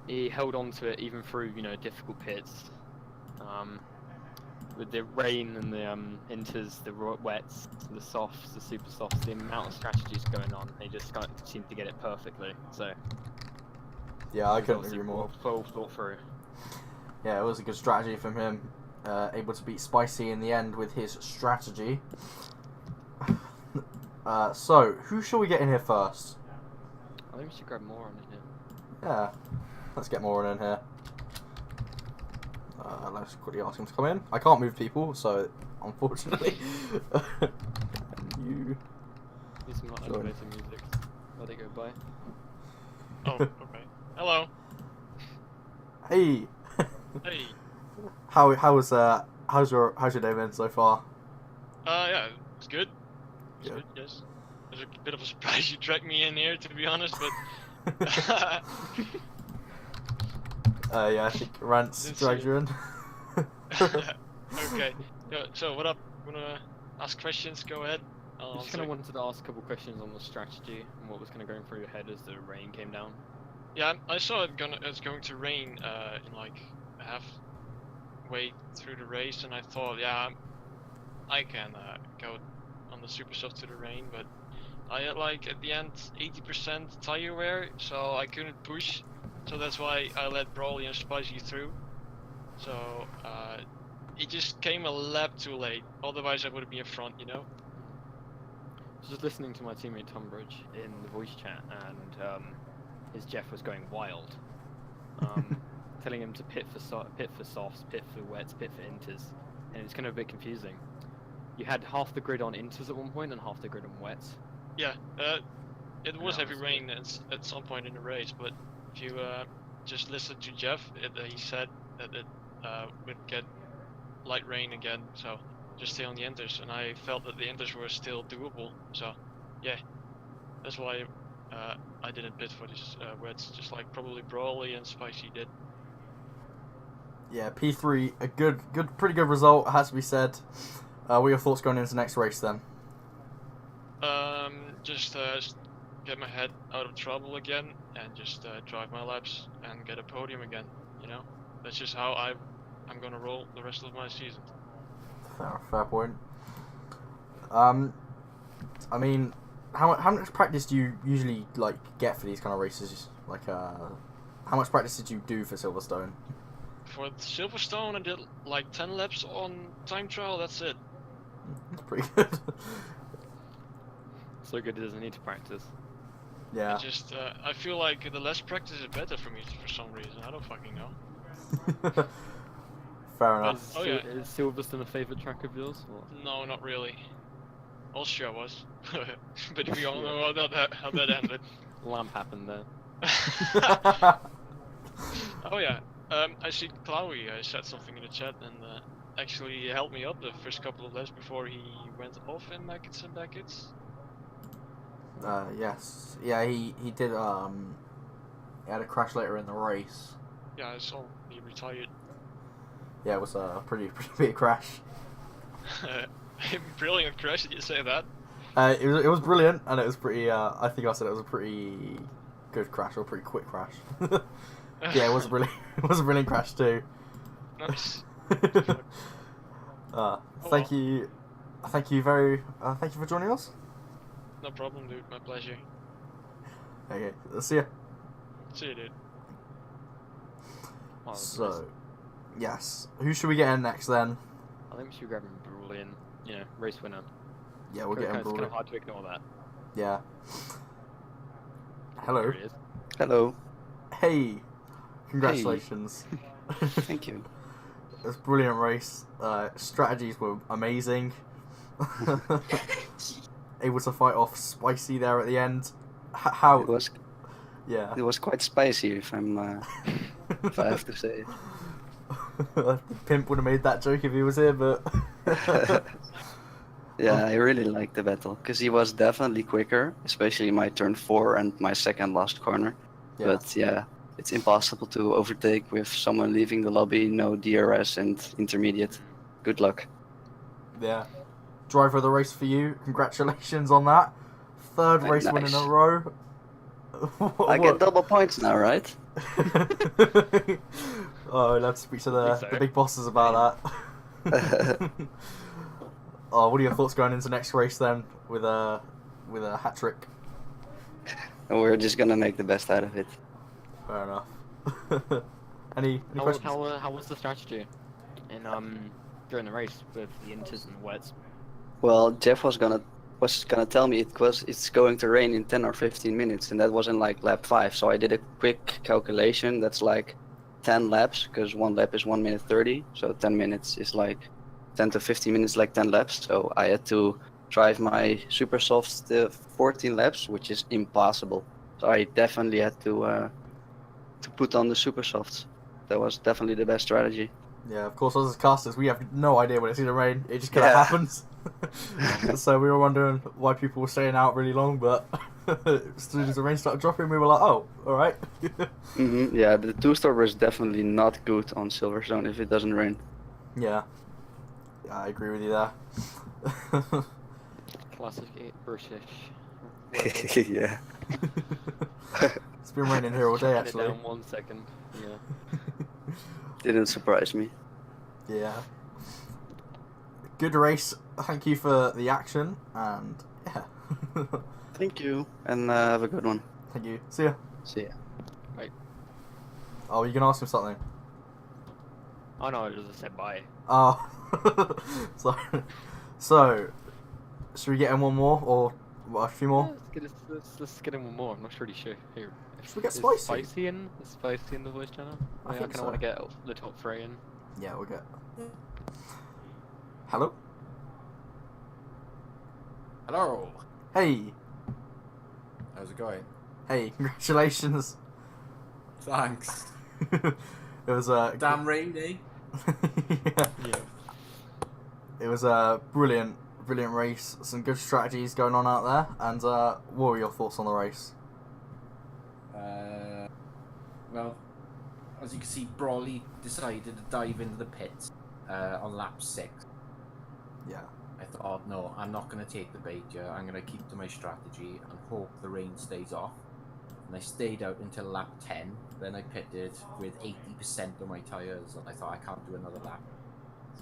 he held on to it even through, difficult pits. With the rain and the inters, the wets, the softs, the super softs, the amount of strategies going on, they just kind of seem to get it perfectly. So yeah, I it's couldn't obviously agree more. Well thought through. Yeah, it was a good strategy from him. Able to beat Spicy in the end with his strategy. So, who shall we get in here first? I think we should grab more on it here. Yeah, let's get more in here. Let's quickly ask him to come in. I can't move people, so unfortunately. You. Need some Join. elevator music. Let it go by. Oh, okay. Hello. Hey. Hey. How's your day been so far? Yeah, it's good. It's Good. good, yes. It was a bit of a surprise you dragged me in here, to be honest, but... Yeah, I think Rance Didn't dragged see you in. Okay. Yeah, so what up? Wanna ask questions? Go ahead. I just kind of wanted to ask a couple questions on the strategy and what was kind of going through your head as the rain came down. Yeah, I saw it's going to rain in like halfway through the race, and I thought, yeah, I can go on the super soft to the rain, but I had like at the end 80% tire wear, so I couldn't push. So that's why I let Brawley and Spicy through. So it just came a lap too late. Otherwise I would have been in front, you know. Just listening to my teammate Tunbridge in the voice chat, and his Jeff was going wild, telling him to pit for softs, pit for wets, pit for inters, and it's kind of a bit confusing. You had half the grid on inters at one point and half the grid on wets. Yeah, it was that heavy was rain at some point in the race, but if you just listen to Jeff, he said that it would get light rain again, so just stay on the inters, and I felt that the inters were still doable, so yeah, that's why I didn't bid for this wets, just like probably Brawley and Spicy did. Yeah, P3, a pretty good result, has to be said. What are your thoughts going into the next race then? Just get my head out of trouble again, and just drive my laps and get a podium again, you know? That's just how I'm gonna roll the rest of my season. Fair point. I mean, how much practice do you usually like get for these kind of races? Like, how much practice did you do for Silverstone? For Silverstone, I did like 10 laps on time trial. That's it. That's pretty good. So good it doesn't need to practice. Yeah. I feel like the less practice is better for me for some reason. I don't fucking know. Fair enough. Oh, yeah. Is Silverstone a favourite track of yours? Or? No, not really. Austria was, but we all know how that ended. Lamp happened there. Oh yeah. I see Chloe said something in the chat, and actually he helped me up the first couple of laps before he went off in Mackets and Beckets. Yes. Yeah, he did, he had a crash later in the race. Yeah, I saw he retired. Yeah, it was a pretty big crash. Brilliant crash, did you say that? It was brilliant, and it was pretty, I think I said it was a pretty good crash, or a pretty quick crash. Yeah, it was a brilliant crash too. Nice. Thank you for joining us. No problem, dude. My pleasure. Okay, see ya. See you, dude. Oh, So, yes, who should we get in next then? I think we should grab him Brawley, race winner. Yeah, we'll get him. It's kind of hard to ignore that. Yeah. Hello. There he is. Hello. Hey. Congratulations. Thank you. It was a brilliant race. Strategies were amazing. Able to fight off Spicy there at the end. How? It was Yeah. quite spicy, if I have to say. I think Pimp would have made that joke if he was here, but Yeah, I really liked the battle because he was definitely quicker, especially my turn 4 and my second last corner. yeah, But yeah, it's impossible to overtake with someone leaving the lobby, no DRS and intermediate. Good luck. yeah. Driver of the race for you. Congratulations on that. Third Right, race win in a nice. row. I get double points now, right? Oh, let's speak to I think the so. big bosses about that. Oh, what are your thoughts going into next race then with a hat trick? And we're just gonna make the best out of it. Fair enough. Any How was, questions? how was the strategy in during the race with the inters and the wets? Well, Jeff was gonna tell me it's going to rain in 10 or 15 minutes, and that was in like lap 5. So I did a quick calculation. That's like 10 laps, because one lap is 1 minute 30. So 10 minutes is like 10 to 15 minutes, like 10 laps. So I had to drive my super softs to 14 laps, which is impossible. So I definitely had to put on the super softs. That was definitely the best strategy. Yeah, of course, us as casters, we have no idea when it's going to rain. It just kind of Yeah. happens. So we were wondering why people were staying out really long, but as soon as the rain started dropping, we were like, oh, alright. Yeah, the two-star is definitely not good on Silverstone if it doesn't rain. Yeah. Yeah, I agree with you there. Classic British. Yeah. It's been raining here all day, Chucking it actually. down 1 second. Yeah. Didn't surprise me. Yeah. Good race. Thank you for the action, and yeah. Thank you, and have a good one. Thank you. See ya. See ya. Oh, you can ask him something. Oh no, I just said bye. Oh. So, should we get in one more, or a few more? Let's get in one more. I'm not really sure here. Should we get Is spicy? Is spicy in the voice channel? I I think kind of so. want to get the top 3 in. Yeah, we'll get. Hello? Hello. Hey! How's it going? Hey, congratulations. Thanks. It was a Damn rainy. yeah. It was a brilliant race. Some good strategies going on out there. And what were your thoughts on the race? Well, as you can see, Brawley decided to dive into the pits on lap 6. Yeah. I thought, no, I'm not going to take the bait here. I'm going to keep to my strategy and hope the rain stays off. And I stayed out until lap 10. Then I pitted with 80% of my tyres, and I thought I can't do another lap.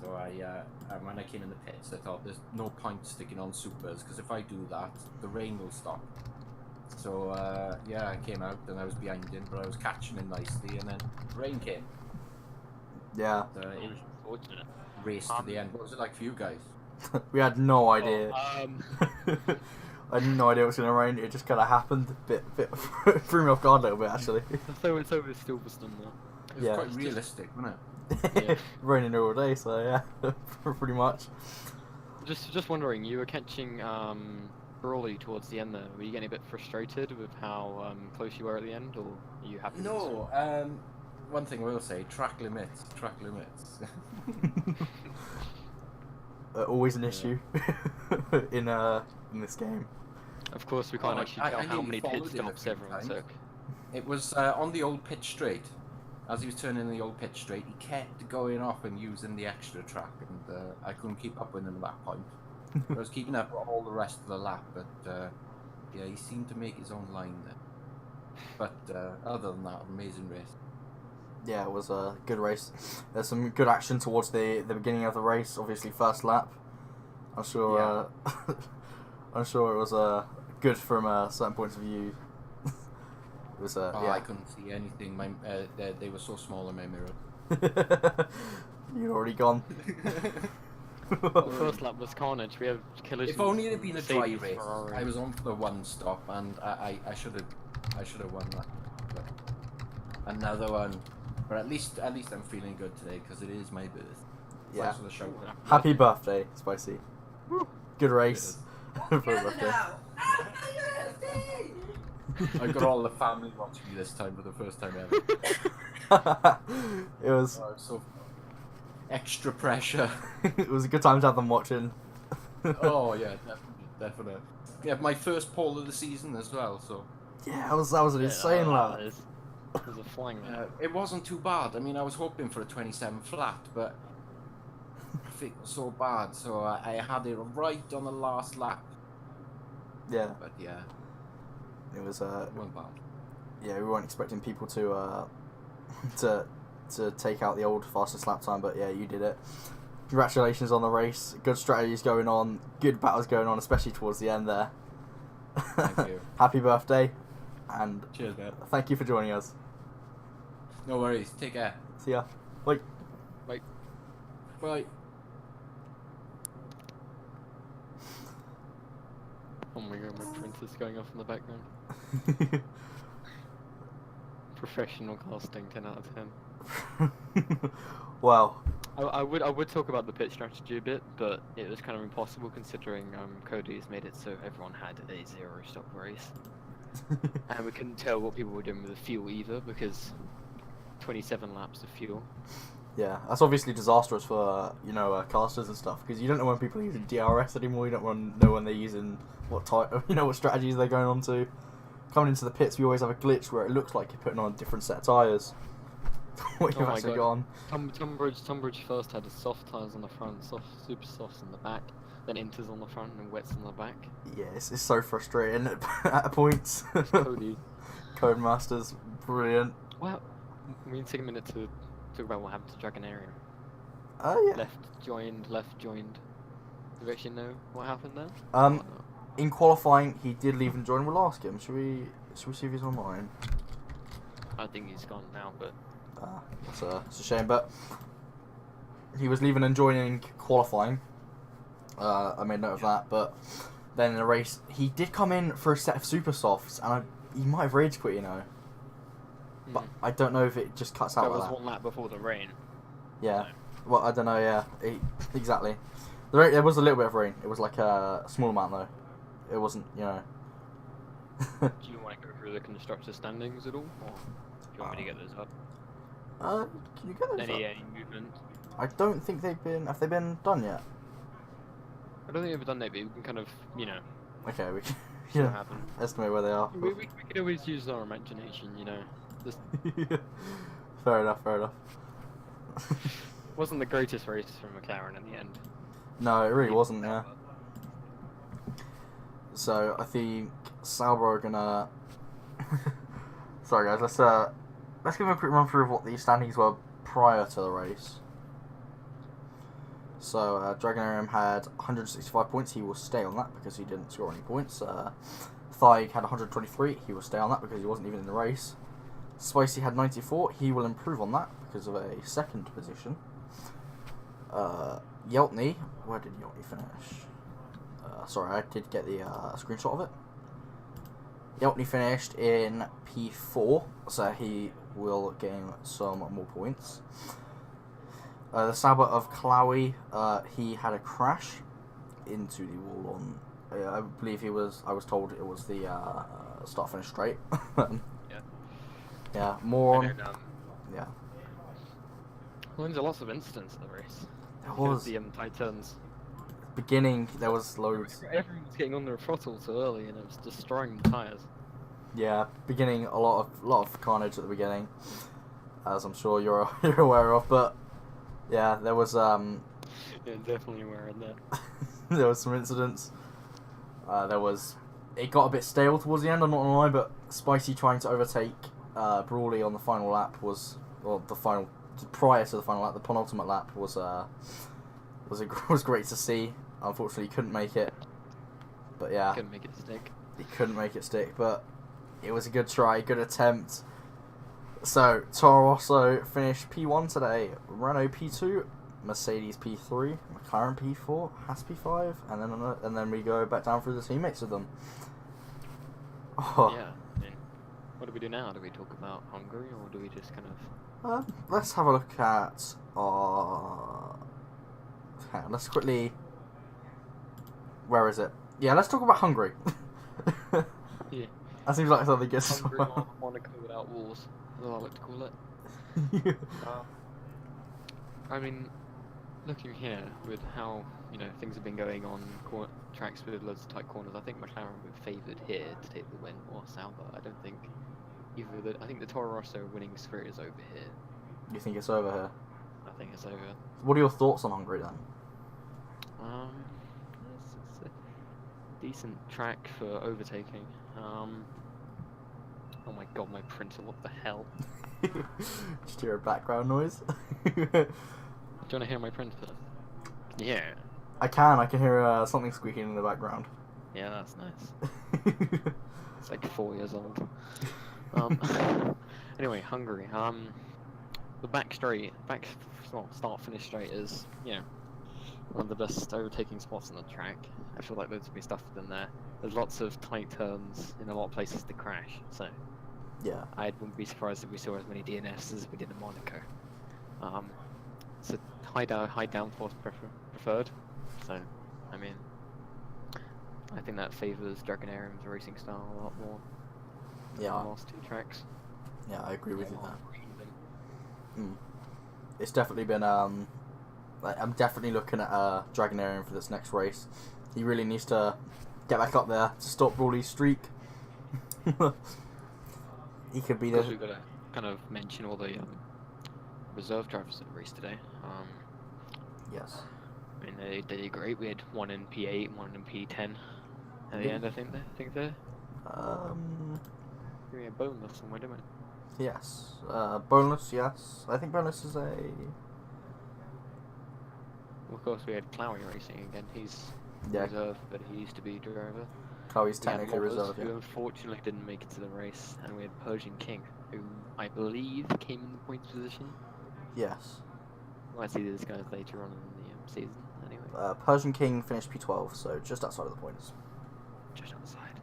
So when I came in the pits, I thought there's no point sticking on supers, because if I do that, the rain will stop. So yeah, I came out and I was behind him, but I was catching him nicely, and then rain came. Yeah. So it was Fortunate. race to the end. What was it like for you guys? We had no idea. Oh, I had no idea it was going to rain. It just kind of happened. Bit threw me off guard a little bit, actually. so it's over Silverstone though. It was Yeah. quite realistic, wasn't Yeah. Raining all day, so yeah, pretty much. Just wondering, you were catching Brawley towards the end there. Were you getting a bit frustrated with how close you were at the end, or are you happy? it? No, one thing I will say, track limits. Always an Yeah. issue in this game. Of course, we can't Oh, actually I tell how nearly many pit followed him a stops few everyone times. took. It was on the old pitch straight. As he was turning the old pitch straight, he kept going off and using the extra track, and I couldn't keep up with him at that point. I was keeping up with all the rest of the lap, but yeah, he seemed to make his own line there. But other than that, amazing race. Yeah, it was a good race. There's some good action towards the beginning of the race. Obviously, first lap. I'm sure. I'm sure it was good from certain points of view. It was Oh, yeah. I couldn't see anything. They were so small in my mirror. You'd already gone. The first lap was carnage. We have killers. If only it had been a dry Mercedes, race. Ferrari. I was on for the one stop, and I should have won that. But another one, but at least I'm feeling good today because it is my birthday. Yeah. Thanks for the shout. Happy birthday, Spicy. Good race. For a birthday. I got all the family watching me this time for the first time ever. It was Oh, so extra pressure. It was a good time to have them watching. Oh yeah, definitely. Yeah, my first pole of the season as well. So Yeah, that was an insane lap. There's a flying there. it wasn't too bad. I mean, I was hoping for a 27 flat, but traffic was so bad, so I had it right on the last lap. Yeah, But yeah, it was. it wasn't bad. Yeah, we weren't expecting people to to take out the old fastest lap time, but yeah, you did it. Congratulations on the race. Good strategies going on. Good battles going on, especially towards the end there. Thank you. Happy birthday, and Cheers, mate. thank you for joining us. No worries. Take care. See ya. Bye. Bye. Oh my god, my printer's going off in the background. Professional casting, 10 out of 10. Wow. I would talk about the pit strategy a bit, but it was kind of impossible considering Cody's made it so everyone had a 0 stop race. And we couldn't tell what people were doing with the fuel either, because 27 laps of fuel. Yeah, that's obviously disastrous for casters and stuff, because you don't know when people are using DRS anymore. You don't know when they're using what type, what strategies they're going on to. Coming into the pits, we always have a glitch where it looks like you're putting on a different set of tyres. What you've Oh my actually God. got on. Tunbridge first had his soft tyres on the front, super softs on the back, then Inters on the front and wets on the back. Yeah, it's so frustrating at points. Cody. Codemasters, brilliant. Well, we need to take a minute to talk about what happened to Dragonarium. Oh yeah. Left joined. Do you actually know what happened there? Um, Or not? In qualifying, he did leave and join. We'll ask him. Should we see if he's online? I think he's gone now, but It's a shame, but he was leaving and joining qualifying. I made note of that, but then in the race, he did come in for a set of super softs, and he might have rage quit, but I don't know if it just cuts out that like was that. one lap before the rain. Yeah. So, Well, I don't know. Yeah, exactly. There was a little bit of rain. It was like a small amount though. It wasn't, do you want to go through the constructor standings at all, or do you want me to get those up? Can you get those Any up? movement? I don't think they've been. Have they been done yet? I don't think they've done that, but we can kind of, Okay, we can see what happened. estimate where they are. We could always use our imagination, Just Fair enough. wasn't the greatest race for McLaren in the end. No, it really wasn't. Yeah. So I think Sauber are gonna. Sorry guys, let's give a quick run through of what the standings were prior to the race. So Dragonarium had 165 points. He will stay on that because he didn't score any points. Thaig had 123. He will stay on that because he wasn't even in the race. Spicy had 94. He will improve on that because of a second position. Yeltney, where did Yeltney finish? Sorry, I did get the screenshot of it. Yeltney finished in P4, so he will gain some more points. The Sauber of Clowie, he had a crash into the wall on. I believe I was told it was the start finish straight. Yeah. Yeah, more on. And then, Yeah. well, there's lots of incidents in the race. There was. The tight turns. Beginning, there was loads. Everyone was getting on their throttle too early, and it was destroying the tyres. Yeah, beginning a lot of carnage at the beginning, as I'm sure you're aware of. But yeah, there was Yeah, definitely aware of that. there was some incidents. It got a bit stale towards the end. I'm not gonna lie, but Spicy trying to overtake Brawley on the final lap prior to the final lap, the penultimate lap was great to see. Unfortunately, he couldn't make it. But yeah, Couldn't make it stick. he couldn't make it stick. But it was a good try, good attempt. So Toro Rosso finished P1 today. Renault P2, Mercedes P3, McLaren P4, Haas P5, and then we go back down through the teammates with them. Oh. Yeah. I mean, what do we do now? Do we talk about Hungary, or do we just kind of? Let's have a look at our. Okay, let's quickly. Where is it? Yeah, let's talk about Hungary. Yeah. That seems like something good. Hungary, Monaco without walls, as I like to call it. I mean, looking here with how things have been going on tracks with loads of tight corners, I think McLaren were favoured here to take the win or Sauber. I don't think I think the Toro Rosso winning spree is over here. You think it's over here? I think it's over. What are your thoughts on Hungary then? It's a decent track for overtaking. Oh my god, my printer! What the hell? Just hear a background noise. Do you want to hear my printer? Yeah. I can hear something squeaking in the background. Yeah, that's nice. It's like 4 years old. Anyway, Hungary. The start finish straight is one of the best overtaking spots on the track. I feel like there's be stuff in there. There's lots of tight turns in a lot of places to crash. So Yeah. I wouldn't be surprised if we saw as many DNFs as we did in Monaco. So high downforce preferred. So I mean, I think that favours Dragonarium's racing style a lot more. Yeah. The last two tracks. Yeah, I agree with you there. It's definitely been like, I'm definitely looking at Dragonarium for this next race. He really needs to get back up there to stop Brawley's streak. He could be Because the we've got to kind of mention all the reserve drivers that raced today. yes. I mean, they did great. We had one in P8, one in P10. At the end, I think they we had bonus somewhere, didn't we? Yes. Bonus. Yes. I think bonus is a. Well, of course, we had Clowie racing again. He's Yeah. reserve, but he used to be driver. Chloe's We had technically Mobbers, reserved. who Yeah. unfortunately didn't make it to the race, and we had Persian King, who I believe came in the points position. Yes. We might see these guys later on in the season, anyway. Persian King finished P12, so just outside of the points. Just outside.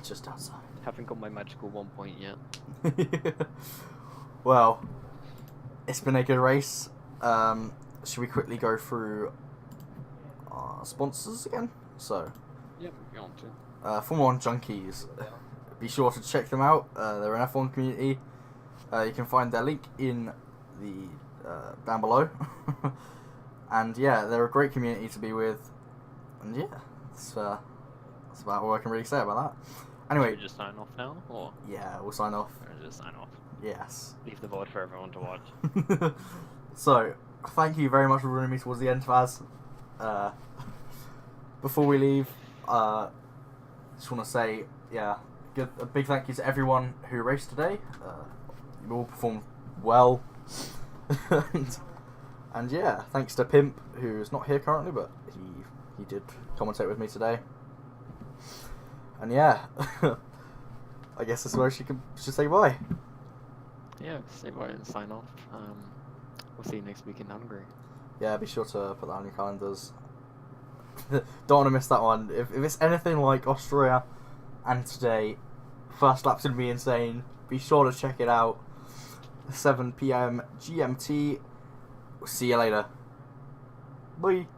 Just outside. Haven't got my magical 1 point yet. Well, it's been a good race. Should we quickly go through our sponsors again? So, Yep, we're on to. Formula 1 Junkies. Be sure to check them out. They're an F1 community. You can find their link in the down below. And yeah, they're a great community to be with. And yeah, that's about all I can really say about that. Anyway, Should we just sign off now, or yeah, we'll sign off. just sign off? Yes. Leave the VOD for everyone to watch. So, thank you very much for running me towards the end, Faz. Before we leave, just want to say, yeah, a big thank you to everyone who raced today. You all performed well. and yeah, thanks to Pimp, who's not here currently, but he did commentate with me today. And yeah, I guess that's where she should say bye. Yeah, say bye and sign off. We'll see you next week in Hungary. Yeah, be sure to put that on your calendars. Don't want to miss that one. If it's anything like Austria and today, first lap's going to be insane. Be sure to check it out. 7 PM GMT. See you later. Bye.